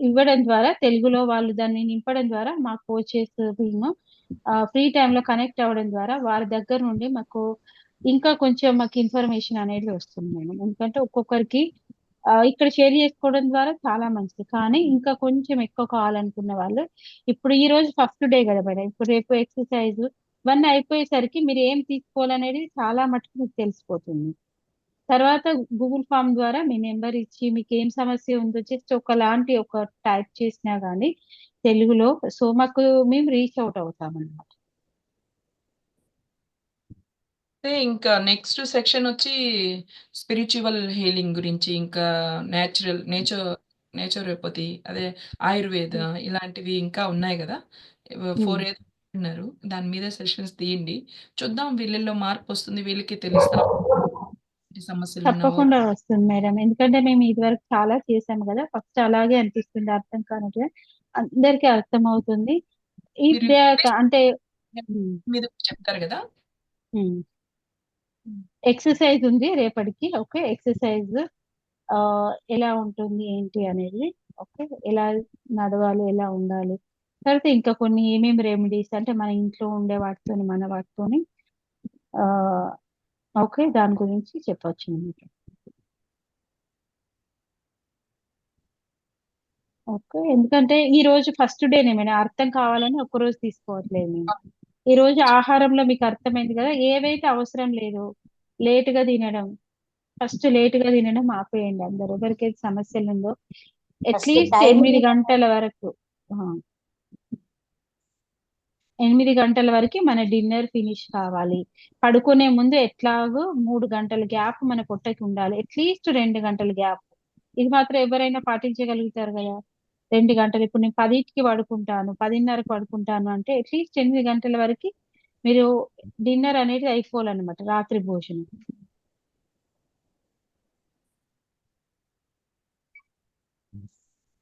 ఇవ్వడం ద్వారా తెలుగులో వాళ్ళు దాన్ని నింపడం ద్వారా మా కోచెస్ టీమ్ ఫ్రీ టైంలో కనెక్ట్ అవ్వడం ద్వారా వారి దగ్గర నుండి మాకు ఇంకా కొంచెం మాకు ఇన్ఫర్మేషన్ అనేది వస్తుంది మేడం. ఎందుకంటే ఒక్కొక్కరికి ఇక్కడ షేర్ చేసుకోవడం ద్వారా చాలా మంచిది. కానీ ఇంకా కొంచెం ఎక్కువ కావాలనుకున్న వాళ్ళు ఇప్పుడు ఈ రోజు ఫస్ట్ డే కదా మేడం. ఇప్పుడు రేపు ఎక్సర్సైజ్ ఇవన్నీ అయిపోయేసరికి మీరు ఏం తీసుకోవాలనేది చాలా మటుకు మీకు తెలిసిపోతుంది. తర్వాత గూగుల్ ఫామ్ ద్వారా మీ నెంబర్ ఇచ్చి మీకు ఏం సమస్య ఉందో జస్ట్ ఒకలాంటి ఒక టైప్ చేసినా గానీ తెలుగులో సో మాకు మేము రీచ్ అవుట్ అవుతాం అన్నమాట. అయితే ఇంకా నెక్స్ట్ సెక్షన్ వచ్చి స్పిరిచువల్ హీలింగ్ గురించి ఇంకా నేచురోపతి అదే ఆయుర్వేద ఇలాంటివి ఇంకా ఉన్నాయి గదా! 4 ఏదో అన్నారు. దాని మీద సెషన్స్ తీయండి. చూద్దాం వీళ్ళలో మార్పొస్తుంది. వీళ్ళకి తెలుస్తా ఎలాంటి సమస్యలున్నావో. తప్పకుండా వస్తుంది మేడం. ఎందుకంటే మేము ఇదివరకు చాలా చేసాము కదా. ఫస్ట్ అలాగే అనిపిస్తుంది అర్థం కానట్టుగా. అందరికీ అర్థమవుతుంది. ఇఫ్ మీరు దే ఇన్ఫర్మేషన్ అంటే హ్మ్. మీద చెప్తారు గదా! హ్మ్. ఎక్సర్సైజ్ ఉంది రేపటికి. ఓకే. ఎక్సర్సైజ్ ఎలా ఉంటుంది ఏంటి అనేది. ఓకే. ఎలా నడవాలి, ఎలా ఉండాలి. తర్వాత ఇంకా కొన్ని ఏమేమి రెమెడీస్ అంటే మన ఇంట్లో ఉండే వాటితోని, మన వాటితోని ఆహ్, ఓకే. దాని గురించి చెప్పొచ్చు మీకు. ఓకే. ఎందుకంటే ఈ రోజు ఫస్ట్ డేనే మేడం. అర్థం కావాలని ఒక్కరోజు తీసుకోవట్లేదు మేము. ఈ రోజు ఆహారంలో మీకు అర్థమైంది కదా. ఏవైతే అవసరం లేదో లేట్‌గా తినడం, ఫస్ట్ లేట్‌గా తినడం ఆపేయండి అందరూ. ఎవరికైతే సమస్యలుందో ఫస్ట్ అట్‌లీస్ట్ 8 టైమింగ్ గంటల వరకు. ఆ! 8 గంటల వరకి మన డిన్నర్ ఫినిష్ కావాలి. పడుకునే ముందు ఎట్లాగో 3 గంటల గ్యాప్ మన పొట్టకి ఉండాలి. అట్‌లీస్ట్ 2 గంటల గ్యాప్. ఇది మాత్రం ఎవరైనా పాటించగలుగుతారు గదా! 2 గంటలు ఇప్పుడు నేను 10కి పడుకుంటాను, 10:30కి పడుకుంటాను అంటే అట్‌లీస్ట్ 8 గంటల వరకి మీరు డిన్నర్ అనేది అయిపోవాలన్నమాట. రాత్రి భోజనం.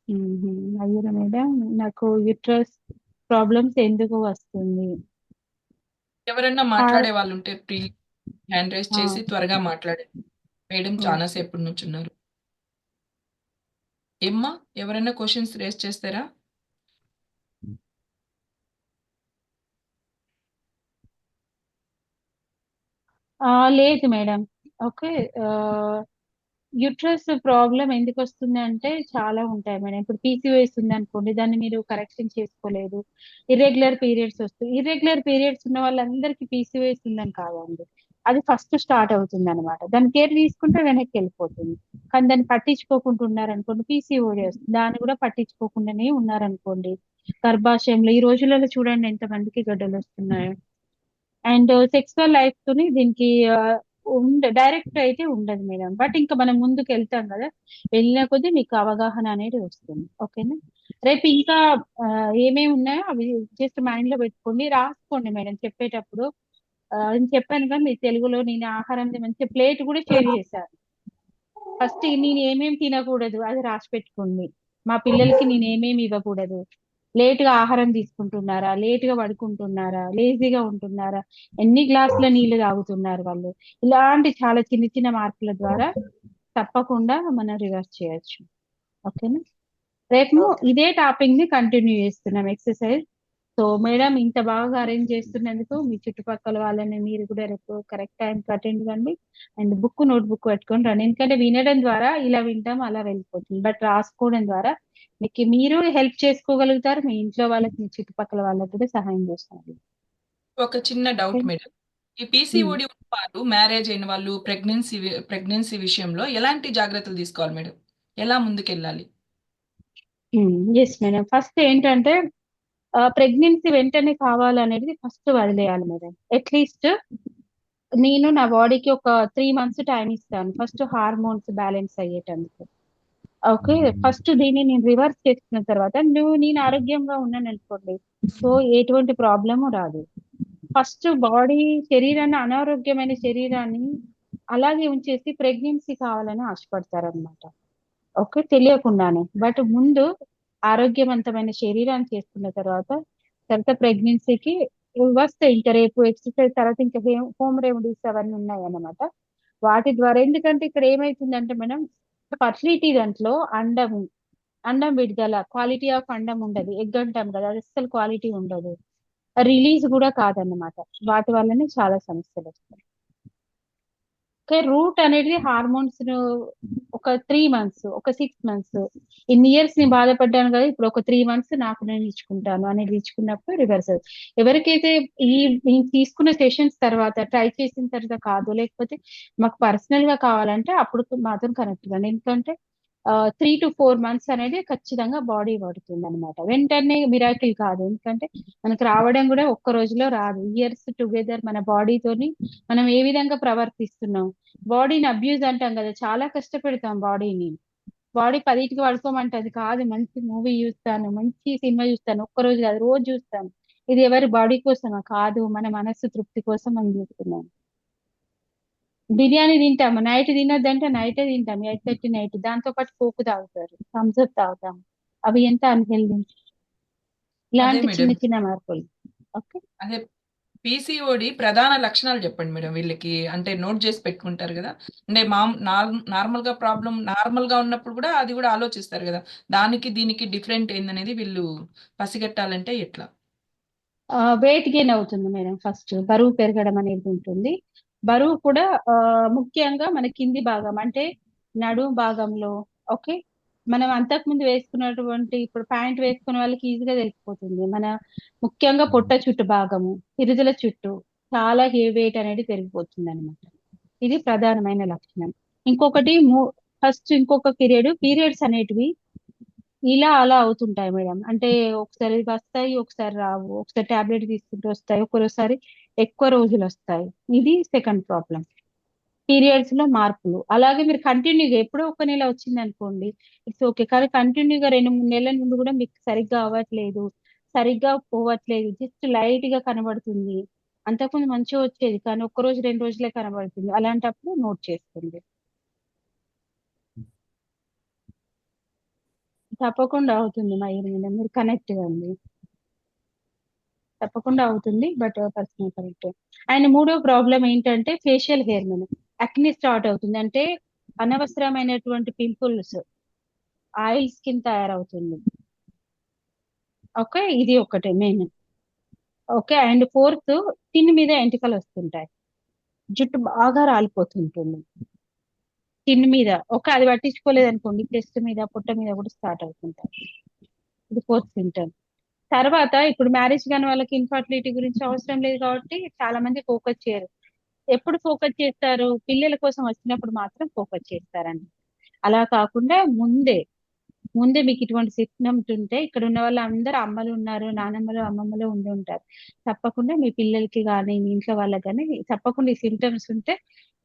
హుహు. అయ్యో మేడం నాకు యూట్రస్ ప్రాబ్లమ్స్ ఎందుకు వస్తుంది? ఎవరైనా హార్ మాట్లాడే వాళ్ళుంటే హ్యాండ్ రైజ్ ఆ! చేసి త్వరగా మాట్లాడండి. మేడం చాలా ఓకే. సేపటి నుంచున్నారు. ఏమ్మా ఎవరైనా క్వెషన్స్ రైజ్ చేస్తారా? లేదు మేడం. ఓకే. యూట్రస్ ప్రాబ్లం ఎందుకు వస్తుంది అంటే చాలా ఉంటాయి మేడం. ఇప్పుడు పీసీఓఎస్ ఉంది అనుకోండి, దాన్ని మీరు కరెక్షన్ చేసుకోలేదు, ఇర్రెగ్యులర్ పీరియడ్స్ వస్తాయి. ఇర్రెగ్యులర్ పీరియడ్స్ ఉన్న వాళ్ళందరికీ పీసీఓఎస్ ఉందని కాదండి, అది ఫస్ట్ స్టార్ట్ అవుతుంది అనమాట. దాని కేర్ తీసుకుంటే వెనక్కి వెళ్ళిపోతుంది. కానీ దాన్ని పట్టించుకోకుండా ఉన్నారనుకోండి పీసీఓడి వస్తుంది. దాన్ని కూడా పట్టించుకోకుండానే ఉన్నారనుకోండి, గర్భాశయంలో ఈ రోజులలో చూడండి ఎంత మందికి గడ్డలు వస్తున్నాయో. అండ్ సెక్సువల్ లైఫ్ తోని దీనికి డైరెక్ట్ అయితే ఉండదు మేడం. బట్ ఇంకా మనం ముందుకు వెళ్తాం కదా, వెళ్ళిన కొద్దీ మీకు అవగాహన అనేది వస్తుంది. ఓకేనా? రేపు ఇంకా ఏమేమి ఉన్నాయో అవి జస్ట్ మైండ్ లో పెట్టుకోండి, రాసుకోండి మేడం చెప్పేటప్పుడు. నేను చెప్పాను కదా మీ తెలుగులో, నేను ఆహారం మంచి ప్లేట్ కూడా షేర్ చేశాను. ఫస్ట్ నేను ఏమేమి తినకూడదు అది రాసి పెట్టుకోండి. మా పిల్లలకి నేను ఏమేమి ఇవ్వకూడదు, లేట్ గా ఆహారం తీసుకుంటున్నారా, లేట్ గా పడుకుంటున్నారా, లేజీగా ఉంటున్నారా, ఎన్ని గ్లాసుల నీళ్లు తాగుతున్నారు వాళ్ళు, ఇలాంటి చాలా చిన్న చిన్న మార్పుల ద్వారా తప్పకుండా మనం రివర్స్ చేయొచ్చు. ఓకేనా? రేపు ఇదే టాపిక్ ని కంటిన్యూ చేస్తున్నాం, ఎక్సర్సైజ్. సో మేడం ఇంత బాగా అరేంజ్ చేస్తున్నందుకు మీ చుట్టుపక్కల వాళ్ళని మీరు కూడా రేపు కరెక్ట్ టైంకి అటెండ్ కండి. అండ్ బుక్ నోట్ బుక్ పెట్టుకొని రండి. ఎందుకంటే వినడం ద్వారా ఇలా వింటాం అలా వెళ్ళిపోతుంది, బట్ రాసుకోవడం ద్వారా మీకు మీరు హెల్ప్ చేసుకోగలుగుతారు, మీ ఇంట్లో వాళ్ళకి మీ చుట్టుపక్కల వాళ్ళకి కూడా సహాయం చేస్తారు. ఒక చిన్న డౌట్ మేడం. ఈ పీసీఓడి ఉన్న వాళ్ళు, మ్యారేజ్ అయిన వాళ్ళు, ప్రెగ్నెన్సీ విషయంలో ఎలాంటి జాగ్రత్తలు తీసుకోవాలి మేడం? ఎలా ముందుకెళ్ళాలి? Yes madam. ఫస్ట్ ఏంటంటే ప్రెగ్నెన్సీ వెంటనే కావాలనేది ఫస్ట్ వదిలేయాలి మేడం. అట్లీస్ట్ నేను నా బాడీకి ఒక 3 months టైం ఇస్తాను, ఫస్ట్ హార్మోన్స్ బ్యాలెన్స్ అయ్యేటందుకు. ఓకే, ఫస్ట్ దీన్ని నేను రివర్స్ చేసుకున్న తర్వాత నేను ఆరోగ్యంగా ఉన్నాను అనుకోండి, సో ఎటువంటి ప్రాబ్లము రాదు. ఫస్ట్ బాడీ శరీరాన్ని, అనారోగ్యమైన శరీరాన్ని అలాగే ఉంచేసి ప్రెగ్నెన్సీ కావాలని ఆశపడతారనమాట. ఓకే, తెలియకుండానే. బట్ ముందు ఆరోగ్యవంతమైన శరీరాన్ని చేసుకున్న తర్వాత ప్రెగ్నెన్సీకి వస్తాయి. ఇంకా రేపు ఎక్సర్సైజ్ తర్వాత ఇంకా హోమ్ రెమెడీస్ అవన్నీ ఉన్నాయి అన్నమాట. వాటి ద్వారా, ఎందుకంటే ఇక్కడ ఏమైతుందంటే మేడం, ఫర్టిలిటీ దాంట్లో అండం విడుదల, క్వాలిటీ ఆఫ్ అండం ఉండదు. ఎగ్ అంటాం కదా, అది అస్సలు క్వాలిటీ ఉండదు, రిలీజ్ కూడా కాదన్నమాట. వాటి వల్లనే చాలా సమస్యలు వస్తాయి. ఓకే, రూట్ అనేది హార్మోన్స్ ఒక 3 months, ఒక 6 months, ఇన్ని ఇయర్స్ నేను బాధపడ్డాను కదా, ఇప్పుడు ఒక 3 months నాకు నేను ఇచ్చుకుంటాను అనేది ఇచ్చుకున్నప్పుడు రివర్స్. ఎవరికైతే ఈ నేను తీసుకున్న సెషన్స్ తర్వాత ట్రై చేసిన తర్వాత కాదు, లేకపోతే మాకు పర్సనల్ గా కావాలంటే అప్పుడు మాత్రం కనెక్ట్ కండి. ఎందుకంటే 3 to 4 months అనేది ఖచ్చితంగా బాడీ పడుతుంది అనమాట. వెంటనే మిరాకిల్ కాదు, ఎందుకంటే మనకు రావడం కూడా ఒక్క రోజులో రాదు. ఇయర్స్ టుగెదర్ మన బాడీతోని మనం ఏ విధంగా ప్రవర్తిస్తున్నాం, బాడీని అబ్యూజ్ అంటాం కదా, చాలా కష్టపెడతాం బాడీని. బాడీ 10కి పడుకోమంటది కాదు, మంచి మూవీ చూస్తాను, మంచి సినిమా చూస్తాను, ఒక్క రోజు కాదు రోజు చూస్తాను. ఇది ఎవరి బాడీ కోసమా? కాదు, మన మనస్సు తృప్తి కోసం మనం చూస్తున్నాం. బిర్యానీ తింటాము, నైట్ తినొద్దంటే నైటే తింటాం, 8:30 నైట్. దాంతో పాటు కోక్ తాగుతారు, థమ్స్అప్ తాగుతాం. అవి ఎంత అన్హెల్దీ. అదే ఇలాంటి మేడం. చిన్న చిన్న మార్పులు. ఓకే, అదే పీసీఓడి ప్రధాన లక్షణాలు చెప్పండి మేడం వీళ్ళకి. అంటే నోట్ చేసి పెట్టుకుంటారు కదా. అంటే నార్మల్‌గా నార్మల్‌గా ఉన్నప్పుడు కూడా అది కూడా ఆలోచిస్తారు కదా. దానికి దీనికి డిఫరెంట్ ఏందనేది వీళ్ళు పసిగట్టాలంటే ఎట్లా? వెయిట్ గెయిన్ అవుతుంది మేడం. ఫస్ట్ బరువు పెరగడం అనేది ఉంటుంది. బరువు కూడా ముఖ్యంగా మన కింది భాగం అంటే నడుము భాగంలో. ఓకే, మనం అంతకుముందు వేసుకున్నటువంటి, ఇప్పుడు ప్యాంట్ వేసుకునే వాళ్ళకి ఈజీగా తెలిసిపోతుంది, మన ముఖ్యంగా పొట్ట చుట్టు భాగము, పిరుదుల చుట్టూ చాలా వెయిట్ అనేది పెరిగిపోతుంది అనమాట. ఇది ప్రధానమైన లక్షణం. ఇంకొకటి ఇంకొక పీరియడ్స్ అనేటివి ఇలా అలా అవుతుంటాయి మేడం. అంటే ఒకసారి వస్తాయి, ఒకసారి రావు, ఒకసారి టాబ్లెట్ తీసుకుంటూ వస్తాయి, ఒక్కోసారి ఎక్కువ రోజులు వస్తాయి. ఇది సెకండ్ ప్రాబ్లం, పీరియడ్స్ లో మార్పులు. అలాగే మీరు కంటిన్యూగా ఎప్పుడో ఒక నెల వచ్చింది అనుకోండి, ఇట్స్ ఓకే. కానీ కంటిన్యూగా 2-3 నెలల నుండి కూడా మీకు సరిగ్గా అవ్వట్లేదు, సరిగ్గా పోవట్లేదు, జస్ట్ లైట్ గా కనబడుతుంది, అంతకుముందు మంచిగా వచ్చేది కానీ ఒక్క రోజు 2 రోజులే కనబడుతుంది, అలాంటప్పుడు నోట్ చేసుకోండి. తప్పకుండా అవుతుంది మీరు కనెక్ట్ అండి, తప్పకుండా అవుతుంది. But personal correct. అండ్ మూడో ప్రాబ్లం ఏంటంటే ఫేషియల్ హెయిర్ మీద అక్ని స్టార్ట్ అవుతుంది, అంటే అనవసరమైనటువంటి పింపుల్స్, ఆయిల్ స్కిన్ తయారవుతుంది. ఓకే, ఇది ఒకటే main. Okay, and fourth, skin మీద ఎంటికలు వస్తుంటాయి. జుట్టు బాగా రాలిపోతుంటుంది స్కిన్ మీద. అది పట్టించుకోలేదు అనుకోండి, చెస్ట్ మీద, పొట్ట మీద కూడా స్టార్ట్ అవుతుంటాయి. ఇది 4th సింటమ్. తర్వాత ఇప్పుడు మ్యారేజ్ కాని వాళ్ళకి ఇన్ఫర్టిలిటీ గురించి అవసరం లేదు కాబట్టి చాలా మంది ఫోకస్ చేయరు. ఎప్పుడు ఫోకస్ చేస్తారు? పిల్లల కోసం వచ్చినప్పుడు మాత్రం ఫోకస్ చేస్తారండి. అలా కాకుండా ముందే మీకు ఇటువంటి సిమ్టమ్స్ ఉంటే, ఇక్కడ ఉన్న వాళ్ళందరూ అమ్మలు ఉన్నారు, నానమ్మలు, అమ్మమ్మలు ఉండి ఉంటారు. తప్పకుండా మీ పిల్లలకి కానీ, మీ ఇంట్లో వాళ్ళకి కానీ తప్పకుండా ఈ సిమ్టమ్స్ ఉంటే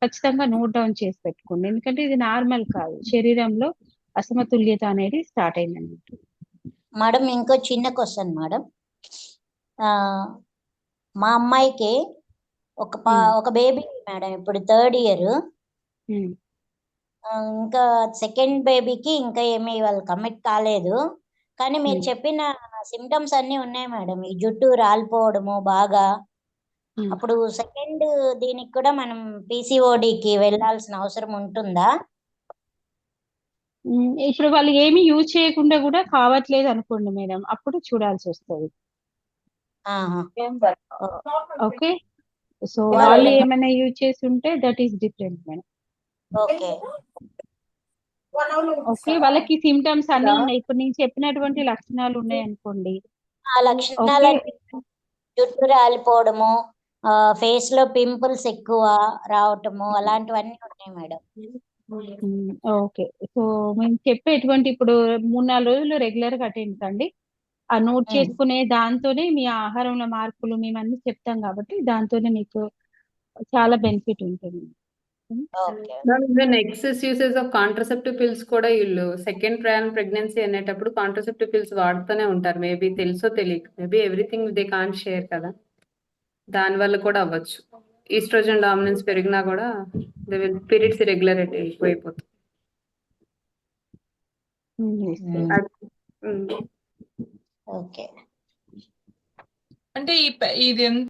ఖచ్చితంగా నోట్ డౌన్ చేసి పెట్టుకోండి. ఎందుకంటే ఇది నార్మల్ కాదు, శరీరంలో అసమతుల్యత అనేది స్టార్ట్ అయిందన్నట్టు. మేడం ఇంకో చిన్న క్వశ్చన్ మేడం. మా అమ్మాయికి ఒక బేబీ మేడం, ఇప్పుడు 3rd ఇయర్. ఇంకా సెకండ్ బేబీకి ఇంకా ఏమీ వాళ్ళు కమిట్ కాలేదు. కానీ మీరు చెప్పిన సిమ్టమ్స్ అన్ని ఉన్నాయి మేడం. ఈ జుట్టు రాలిపోవడము బాగా. అప్పుడు సెకండ్ దీనికి కూడా మనం పీసీఓడికి వెళ్ళాల్సిన అవసరం ఉంటుందా? ఇప్పుడు వాళ్ళు ఏమి యూజ్ చేయకుండా కూడా కావట్లేదు అనుకోండి మేడం, అప్పుడు చూడాల్సి వస్తుంది. ఓకే, సో వాళ్ళు ఏమైనా యూజ్ చేసి ఉంటే that is different madam. Okay okay, వాళ్ళకి సిమ్టమ్స్ అన్ని ఉన్నాయి. ఇప్పుడు నేను చెప్పినటువంటి లక్షణాలు ఉన్నాయి అనుకోండి. ఆ లక్షణాలు జుట్టు రాలిపోవడము, ఫేస్ లో పింపుల్స్ ఎక్కువ రావటము, అలాంటివన్నీ ఉన్నాయి మేడం. ఓకే, సో మేము చెప్పేటువంటి ఇప్పుడు 3-4 రోజులు రెగ్యులర్ గా అటెండ్ కండి. ఆ నోట్ చేసుకునే దాంతోనే మీ ఆహారంలో మార్పులు మేము అన్ని చెప్తాం కాబట్టి దాంతోనే మీకు చాలా బెనిఫిట్ ఉంటుంది. Excess usage of contraceptive pills కూడా వీళ్ళు సెకండ్ ప్రెగ్నెన్సీ అనేటప్పుడు కాంట్రసెప్టివ్ పిల్స్ వాడుతూనే ఉంటారు. మేబీ తెలుసో తెలియక, maybe everything they can't share కదా, దాని వల్ల కూడా అవ్వచ్చు. ఈస్ట్రోజన్ డామినెన్స్ పెరిగినా కూడా పీరియడ్స్ ఇర్రెగ్యులారిటీ ఎక్కువైపోతుంది. ఓకే అంటే ఇది ఎంత